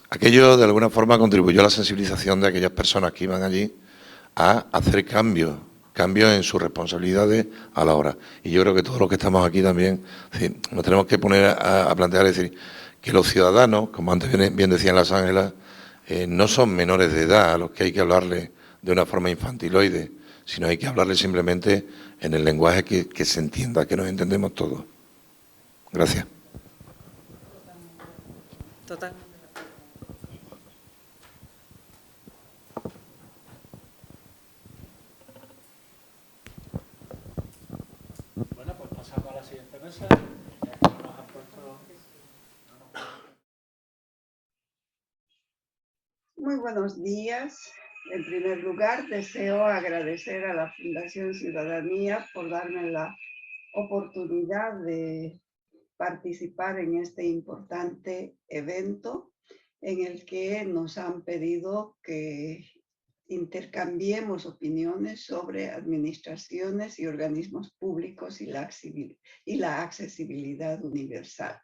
Aquello, de alguna forma, contribuyó a la sensibilización de aquellas personas que iban allí a hacer cambios en sus responsabilidades a la hora. Y yo creo que todos los que estamos aquí también, es decir, nos tenemos que poner a plantear, es decir, que los ciudadanos, como antes bien decían las Ángelas, no son menores de edad a los que hay que hablarles de una forma infantiloide, sino hay que hablarles simplemente en el lenguaje que se entienda, que nos entendemos todos. Gracias. Totalmente. Bueno, pues pasamos a la siguiente mesa. Ya que nos han puesto... Muy buenos días. En primer lugar, deseo agradecer a la Fundación Ciudadanía por darme la oportunidad de participar en este importante evento en el que nos han pedido que intercambiemos opiniones sobre administraciones y organismos públicos y la accesibilidad universal.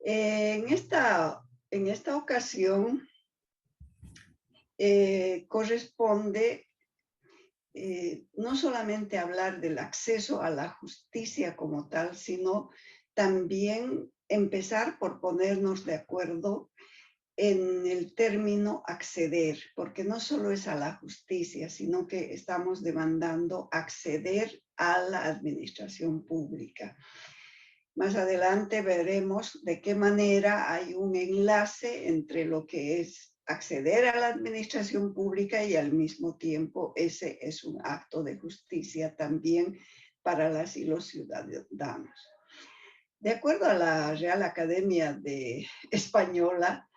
En esta ocasión, corresponde no solamente hablar del acceso a la justicia como tal, sino también empezar por ponernos de acuerdo en el término acceder, porque no solo es a la justicia, sino que estamos demandando acceder a la administración pública. Más adelante veremos de qué manera hay un enlace entre lo que es acceder a la administración pública y al mismo tiempo ese es un acto de justicia también para las y los ciudadanos. De acuerdo a la Real Academia Española,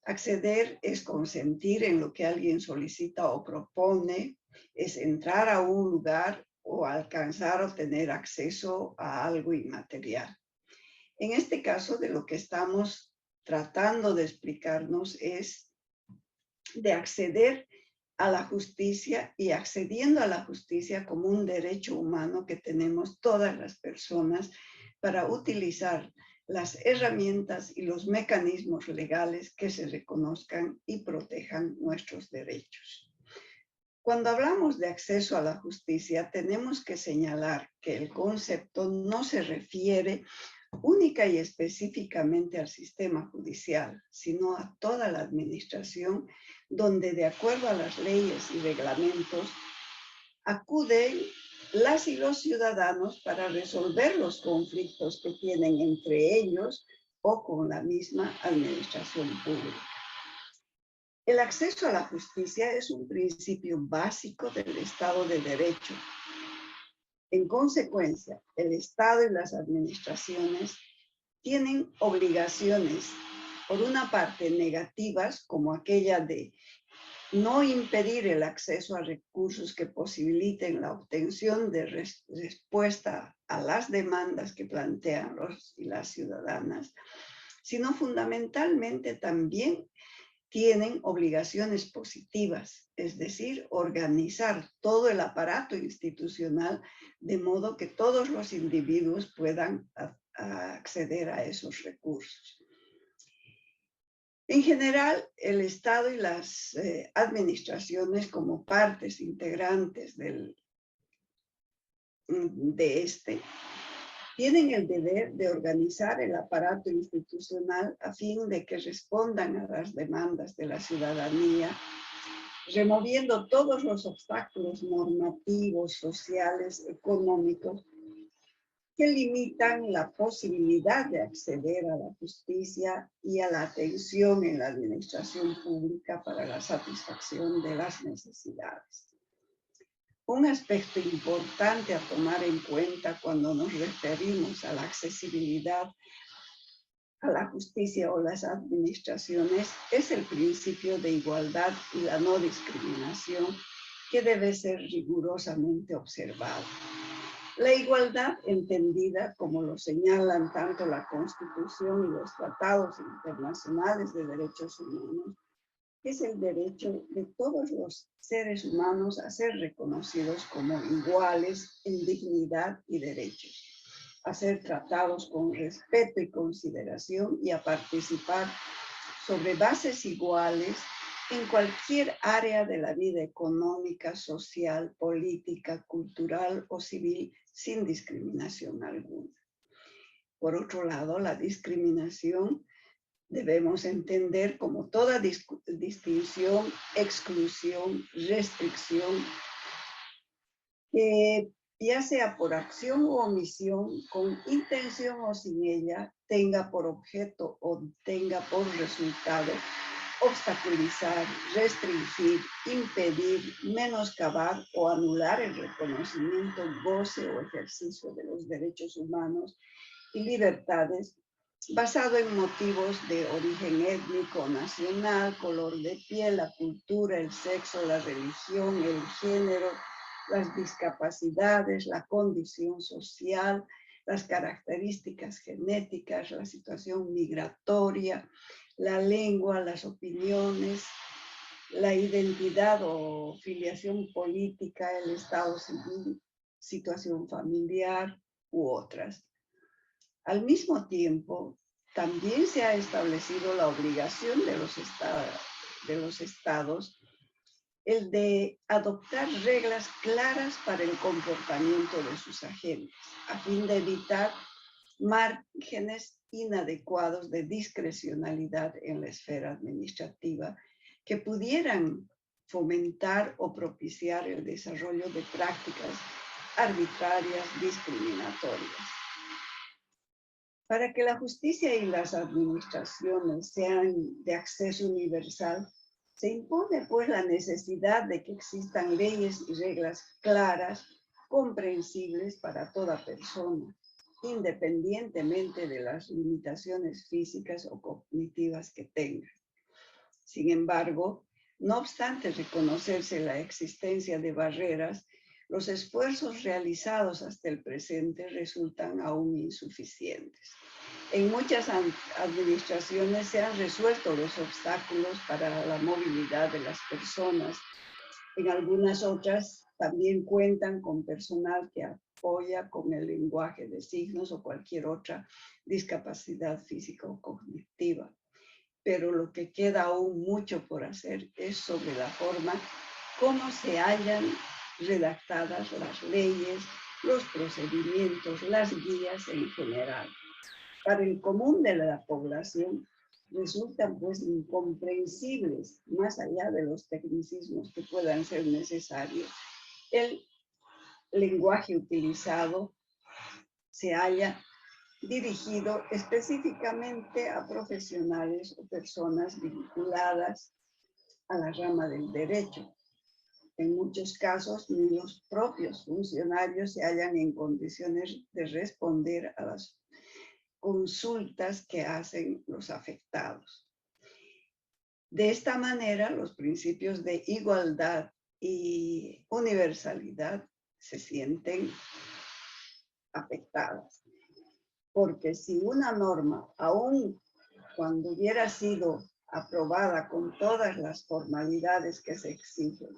acceder es consentir en lo que alguien solicita o propone, es entrar a un lugar o alcanzar o tener acceso a algo inmaterial. En este caso, de lo que estamos tratando de explicarnos es de acceder a la justicia y accediendo a la justicia como un derecho humano que tenemos todas las personas para utilizar las herramientas y los mecanismos legales que se reconozcan y protejan nuestros derechos. Cuando hablamos de acceso a la justicia, tenemos que señalar que el concepto no se refiere única y específicamente al sistema judicial, sino a toda la administración, donde de acuerdo a las leyes y reglamentos acuden las y los ciudadanos para resolver los conflictos que tienen entre ellos o con la misma administración pública. El acceso a la justicia es un principio básico del Estado de Derecho. En consecuencia, el Estado y las administraciones tienen obligaciones, por una parte negativas, como aquella de no impedir el acceso a recursos que posibiliten la obtención de respuesta a las demandas que plantean los y las ciudadanas, sino fundamentalmente también tienen obligaciones positivas, es decir, organizar todo el aparato institucional de modo que todos los individuos puedan acceder a esos recursos. En general, el Estado y las administraciones como partes integrantes tienen el deber de organizar el aparato institucional a fin de que respondan a las demandas de la ciudadanía, removiendo todos los obstáculos normativos, sociales, económicos, que limitan la posibilidad de acceder a la justicia y a la atención en la administración pública para la satisfacción de las necesidades. Un aspecto importante a tomar en cuenta cuando nos referimos a la accesibilidad a la justicia o las administraciones es el principio de igualdad y la no discriminación que debe ser rigurosamente observado. La igualdad, entendida como lo señalan tanto la Constitución y los tratados internacionales de derechos humanos, es el derecho de todos los seres humanos a ser reconocidos como iguales en dignidad y derechos. a ser tratados con respeto y consideración y a participar sobre bases iguales en cualquier área de la vida económica, social, política, cultural o civil, sin discriminación alguna. Por otro lado, la discriminación debemos entender como toda distinción, exclusión, restricción, ya sea por acción u omisión, con intención o sin ella, tenga por objeto o tenga por resultado obstaculizar, restringir, impedir, menoscabar o anular el reconocimiento, goce o ejercicio de los derechos humanos y libertades basado en motivos de origen étnico, nacional, color de piel, la cultura, el sexo, la religión, el género, las discapacidades, la condición social, las características genéticas, la situación migratoria, la lengua, las opiniones, la identidad o filiación política, el estado civil, situación familiar u otras. Al mismo tiempo, también se ha establecido la obligación de los estados el de adoptar reglas claras para el comportamiento de sus agentes, a fin de evitar márgenes inadecuados de discrecionalidad en la esfera administrativa que pudieran fomentar o propiciar el desarrollo de prácticas arbitrarias, discriminatorias. Para que la justicia y las administraciones sean de acceso universal, se impone pues la necesidad de que existan leyes y reglas claras, comprensibles para toda persona, independientemente de las limitaciones físicas o cognitivas que tenga. Sin embargo, no obstante reconocerse la existencia de barreras, los esfuerzos realizados hasta el presente resultan aún insuficientes. En muchas administraciones se han resuelto los obstáculos para la movilidad de las personas. En algunas otras también cuentan con personal que apoya con el lenguaje de signos o cualquier otra discapacidad física o cognitiva. Pero lo que queda aún mucho por hacer es sobre la forma como se hayan redactadas las leyes, los procedimientos, las guías en general. Para el común de la población resultan pues incomprensibles, más allá de los tecnicismos que puedan ser necesarios. El lenguaje utilizado se haya dirigido específicamente a profesionales o personas vinculadas a la rama del derecho. En muchos casos, ni los propios funcionarios se hallan en condiciones de responder a las consultas que hacen los afectados. De esta manera, los principios de igualdad y universalidad se sienten afectadas. Porque si una norma, aun cuando hubiera sido aprobada con todas las formalidades que se exigen,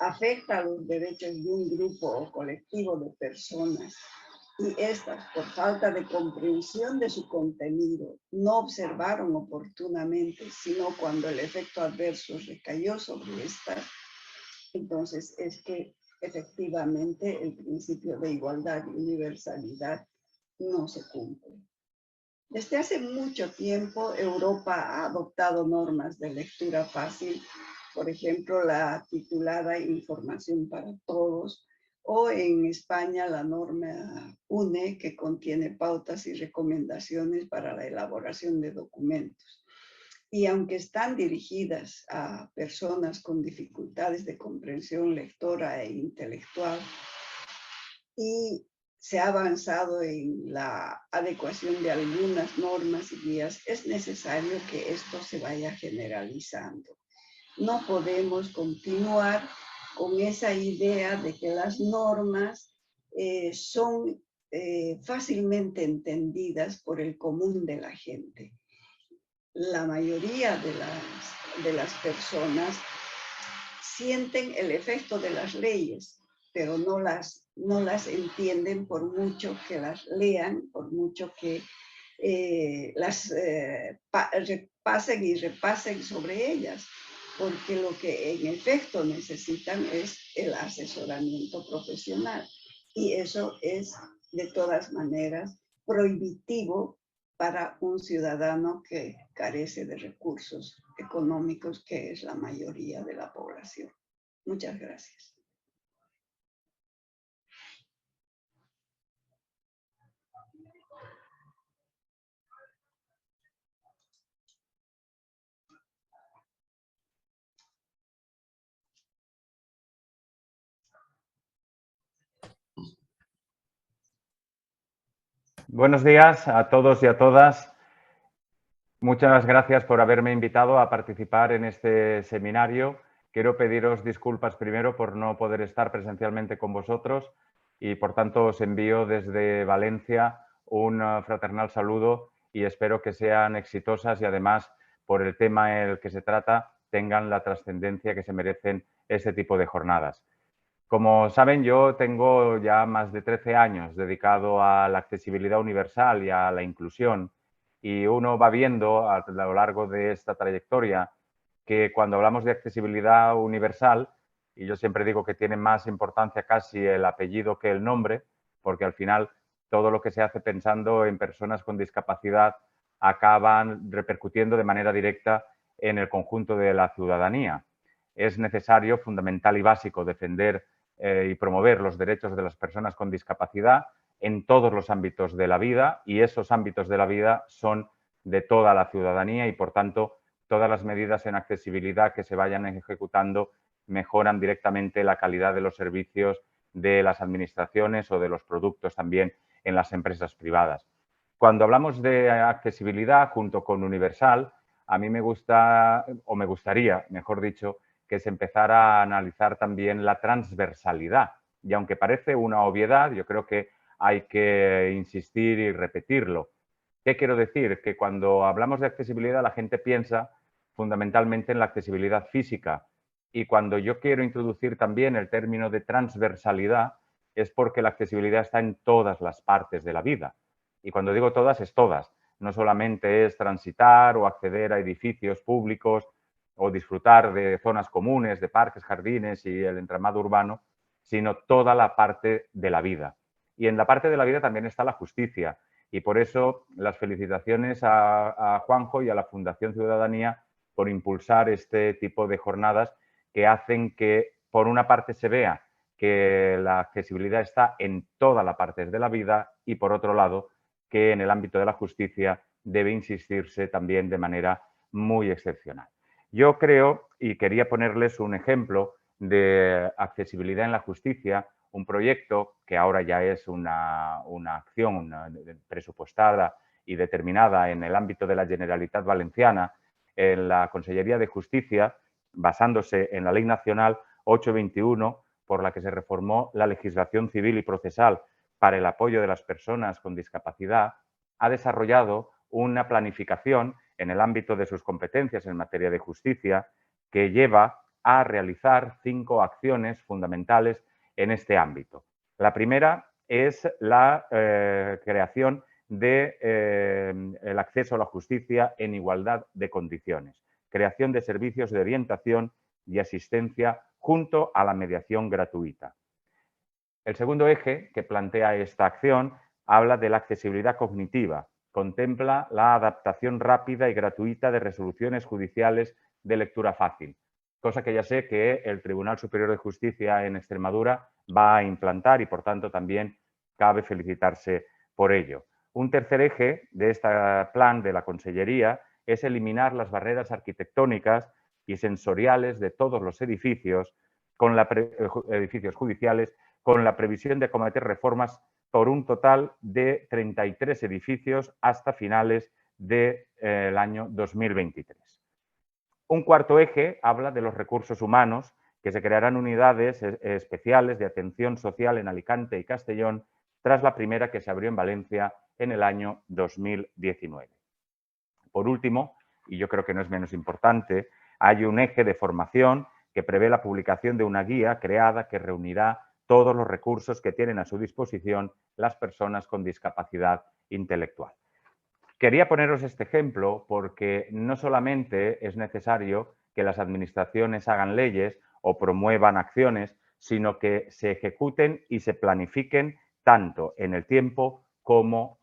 afecta a los derechos de un grupo o colectivo de personas y estas, por falta de comprensión de su contenido, no observaron oportunamente, sino cuando el efecto adverso recayó sobre estas, entonces es que efectivamente el principio de igualdad y universalidad no se cumple. Desde hace mucho tiempo, Europa ha adoptado normas de lectura fácil, por ejemplo, la titulada Información para Todos, o en España la norma UNE, que contiene pautas y recomendaciones para la elaboración de documentos. Y aunque están dirigidas a personas con dificultades de comprensión lectora e intelectual, y se ha avanzado en la adecuación de algunas normas y guías, es necesario que esto se vaya generalizando. No podemos continuar con esa idea de que las normas son fácilmente entendidas por el común de la gente. La mayoría de las personas sienten el efecto de las leyes pero no las entienden por mucho que las lean, por mucho que las repasen y repasen sobre ellas, porque lo que en efecto necesitan es el asesoramiento profesional. Y eso es de todas maneras prohibitivo para un ciudadano que carece de recursos económicos, que es la mayoría de la población. Muchas gracias. Buenos días a todos y a todas. Muchas gracias por haberme invitado a participar en este seminario. Quiero pediros disculpas primero por no poder estar presencialmente con vosotros y, por tanto, os envío desde Valencia un fraternal saludo y espero que sean exitosas y, además, por el tema en el que se trata, tengan la trascendencia que se merecen este tipo de jornadas. Como saben, yo tengo ya más de 13 años dedicado a la accesibilidad universal y a la inclusión, y uno va viendo a lo largo de esta trayectoria que cuando hablamos de accesibilidad universal, y yo siempre digo que tiene más importancia casi el apellido que el nombre, porque al final todo lo que se hace pensando en personas con discapacidad acaban repercutiendo de manera directa en el conjunto de la ciudadanía. Es necesario, fundamental y básico defender y promover los derechos de las personas con discapacidad en todos los ámbitos de la vida, y esos ámbitos de la vida son de toda la ciudadanía y, por tanto, todas las medidas en accesibilidad que se vayan ejecutando mejoran directamente la calidad de los servicios de las administraciones o de los productos también en las empresas privadas. Cuando hablamos de accesibilidad junto con universal, a mí me gusta, o me gustaría, mejor dicho, que se empezara a analizar también la transversalidad. Y aunque parece una obviedad, yo creo que hay que insistir y repetirlo. ¿Qué quiero decir? Que cuando hablamos de accesibilidad, la gente piensa fundamentalmente en la accesibilidad física. Y cuando yo quiero introducir también el término de transversalidad, es porque la accesibilidad está en todas las partes de la vida. Y cuando digo todas, es todas. No solamente es transitar o acceder a edificios públicos o disfrutar de zonas comunes, de parques, jardines y el entramado urbano, sino toda la parte de la vida. Y en la parte de la vida también está la justicia. Y por eso las felicitaciones a Juanjo y a la Fundación Ciudadanía por impulsar este tipo de jornadas que hacen que, por una parte, se vea que la accesibilidad está en toda la parte de la vida y, por otro lado, que en el ámbito de la justicia debe insistirse también de manera muy excepcional. Yo creo, y quería ponerles un ejemplo de accesibilidad en la justicia, un proyecto que ahora ya es una acción presupuestada y determinada en el ámbito de la Generalitat Valenciana, en la Consellería de Justicia, basándose en la Ley Nacional 821, por la que se reformó la legislación civil y procesal para el apoyo de las personas con discapacidad, ha desarrollado una planificación en el ámbito de sus competencias en materia de justicia que lleva a realizar 5 acciones fundamentales en este ámbito. La primera es la creación del acceso a la justicia en igualdad de condiciones, creación de servicios de orientación y asistencia junto a la mediación gratuita. El segundo eje que plantea esta acción habla de la accesibilidad cognitiva. Contempla la adaptación rápida y gratuita de resoluciones judiciales de lectura fácil, cosa que ya sé que el Tribunal Superior de Justicia en Extremadura va a implantar y, por tanto, también cabe felicitarse por ello. Un tercer eje de este plan de la Consellería es eliminar las barreras arquitectónicas y sensoriales de todos los edificios judiciales, con la previsión de acometer reformas por un total de 33 edificios hasta finales del año 2023. Un cuarto eje habla de los recursos humanos, que se crearán unidades especiales de atención social en Alicante y Castellón, tras la primera que se abrió en Valencia en el año 2019. Por último, y yo creo que no es menos importante, hay un eje de formación que prevé la publicación de una guía creada que reunirá todos los recursos que tienen a su disposición las personas con discapacidad intelectual. Quería poneros este ejemplo porque no solamente es necesario que las administraciones hagan leyes o promuevan acciones, sino que se ejecuten y se planifiquen tanto en el tiempo como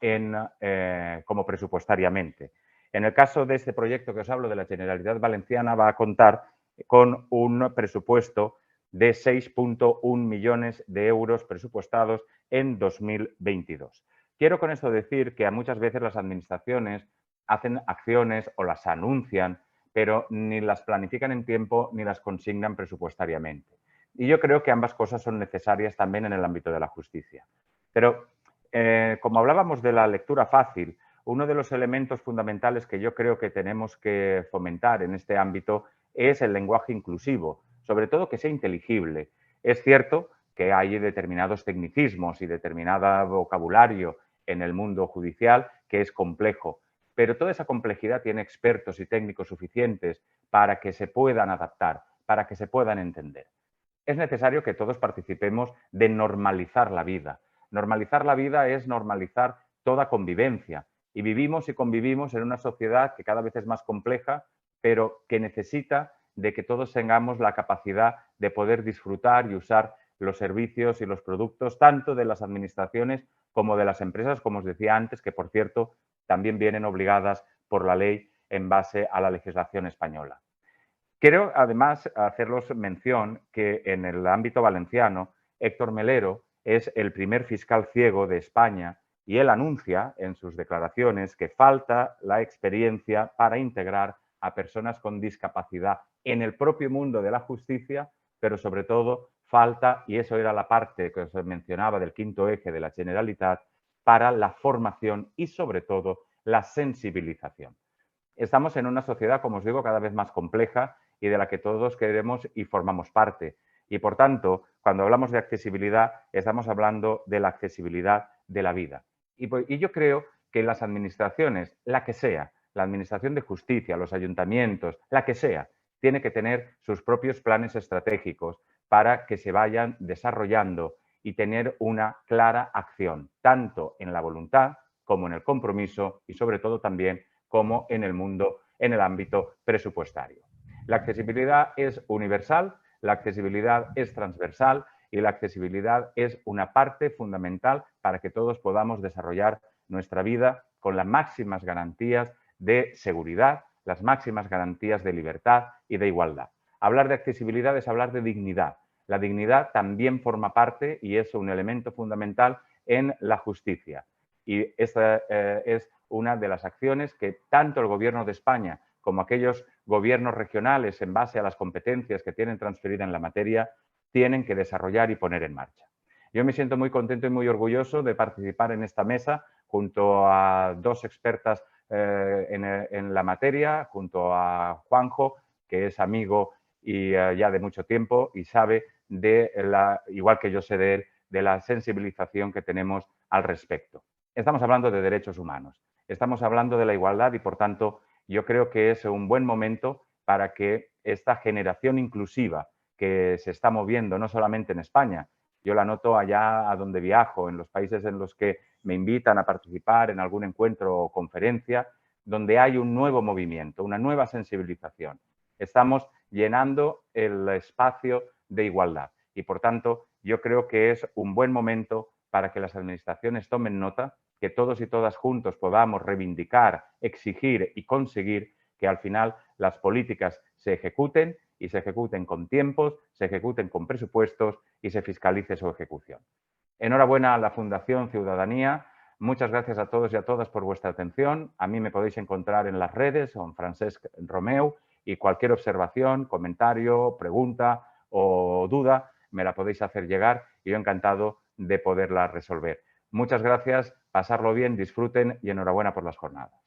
presupuestariamente. En el caso de este proyecto que os hablo de la Generalitat Valenciana, va a contar con un presupuesto de 6,1 millones de euros presupuestados en 2022. Quiero con esto decir que muchas veces las administraciones hacen acciones o las anuncian, pero ni las planifican en tiempo ni las consignan presupuestariamente. Y yo creo que ambas cosas son necesarias también en el ámbito de la justicia. Pero como hablábamos de la lectura fácil, uno de los elementos fundamentales que yo creo que tenemos que fomentar en este ámbito es el lenguaje inclusivo, sobre todo que sea inteligible. Es cierto que hay determinados tecnicismos y determinado vocabulario en el mundo judicial que es complejo, pero toda esa complejidad tiene expertos y técnicos suficientes para que se puedan adaptar, para que se puedan entender. Es necesario que todos participemos de normalizar la vida. Normalizar la vida es normalizar toda convivencia y vivimos y convivimos en una sociedad que cada vez es más compleja, pero que necesita de que todos tengamos la capacidad de poder disfrutar y usar los servicios y los productos tanto de las administraciones como de las empresas, como os decía antes, que por cierto también vienen obligadas por la ley en base a la legislación española. Quiero además hacerlos mención que en el ámbito valenciano, Héctor Melero es el primer fiscal ciego de España y él anuncia en sus declaraciones que falta la experiencia para integrar a personas con discapacidad en el propio mundo de la justicia, pero sobre todo falta, y eso era la parte que os mencionaba del quinto eje de la Generalitat, para la formación y sobre todo la sensibilización. Estamos en una sociedad, como os digo, cada vez más compleja y de la que todos queremos y formamos parte. Y por tanto, cuando hablamos de accesibilidad, estamos hablando de la accesibilidad de la vida. Y yo creo que las administraciones, la que sea, la administración de justicia, los ayuntamientos, la que sea, tiene que tener sus propios planes estratégicos para que se vayan desarrollando y tener una clara acción, tanto en la voluntad como en el compromiso y sobre todo también como en el ámbito presupuestario. La accesibilidad es universal, la accesibilidad es transversal y la accesibilidad es una parte fundamental para que todos podamos desarrollar nuestra vida con las máximas garantías de seguridad, las máximas garantías de libertad y de igualdad. Hablar de accesibilidad es hablar de dignidad. La dignidad también forma parte y es un elemento fundamental en la justicia. Y esta es una de las acciones que tanto el Gobierno de España como aquellos gobiernos regionales, en base a las competencias que tienen transferida en la materia, tienen que desarrollar y poner en marcha. Yo me siento muy contento y muy orgulloso de participar en esta mesa junto a dos expertas en la materia, junto a Juanjo, que es amigo y ya de mucho tiempo y sabe, igual que yo sé de él, de la sensibilización que tenemos al respecto. Estamos hablando de derechos humanos, estamos hablando de la igualdad y, por tanto, yo creo que es un buen momento para que esta generación inclusiva que se está moviendo no solamente en España, yo la noto allá a donde viajo, en los países en los que me invitan a participar en algún encuentro o conferencia, donde hay un nuevo movimiento, una nueva sensibilización. Estamos llenando el espacio de igualdad y, por tanto, yo creo que es un buen momento para que las administraciones tomen nota, que todos y todas juntos podamos reivindicar, exigir y conseguir que al final las políticas se ejecuten y se ejecuten con tiempos, se ejecuten con presupuestos y se fiscalice su ejecución. Enhorabuena a la Fundación Ciudadanía. Muchas gracias a todos y a todas por vuestra atención. A mí me podéis encontrar en las redes con Francesc Romeu y cualquier observación, comentario, pregunta o duda me la podéis hacer llegar y yo encantado de poderla resolver. Muchas gracias, pasarlo bien, disfruten y enhorabuena por las jornadas.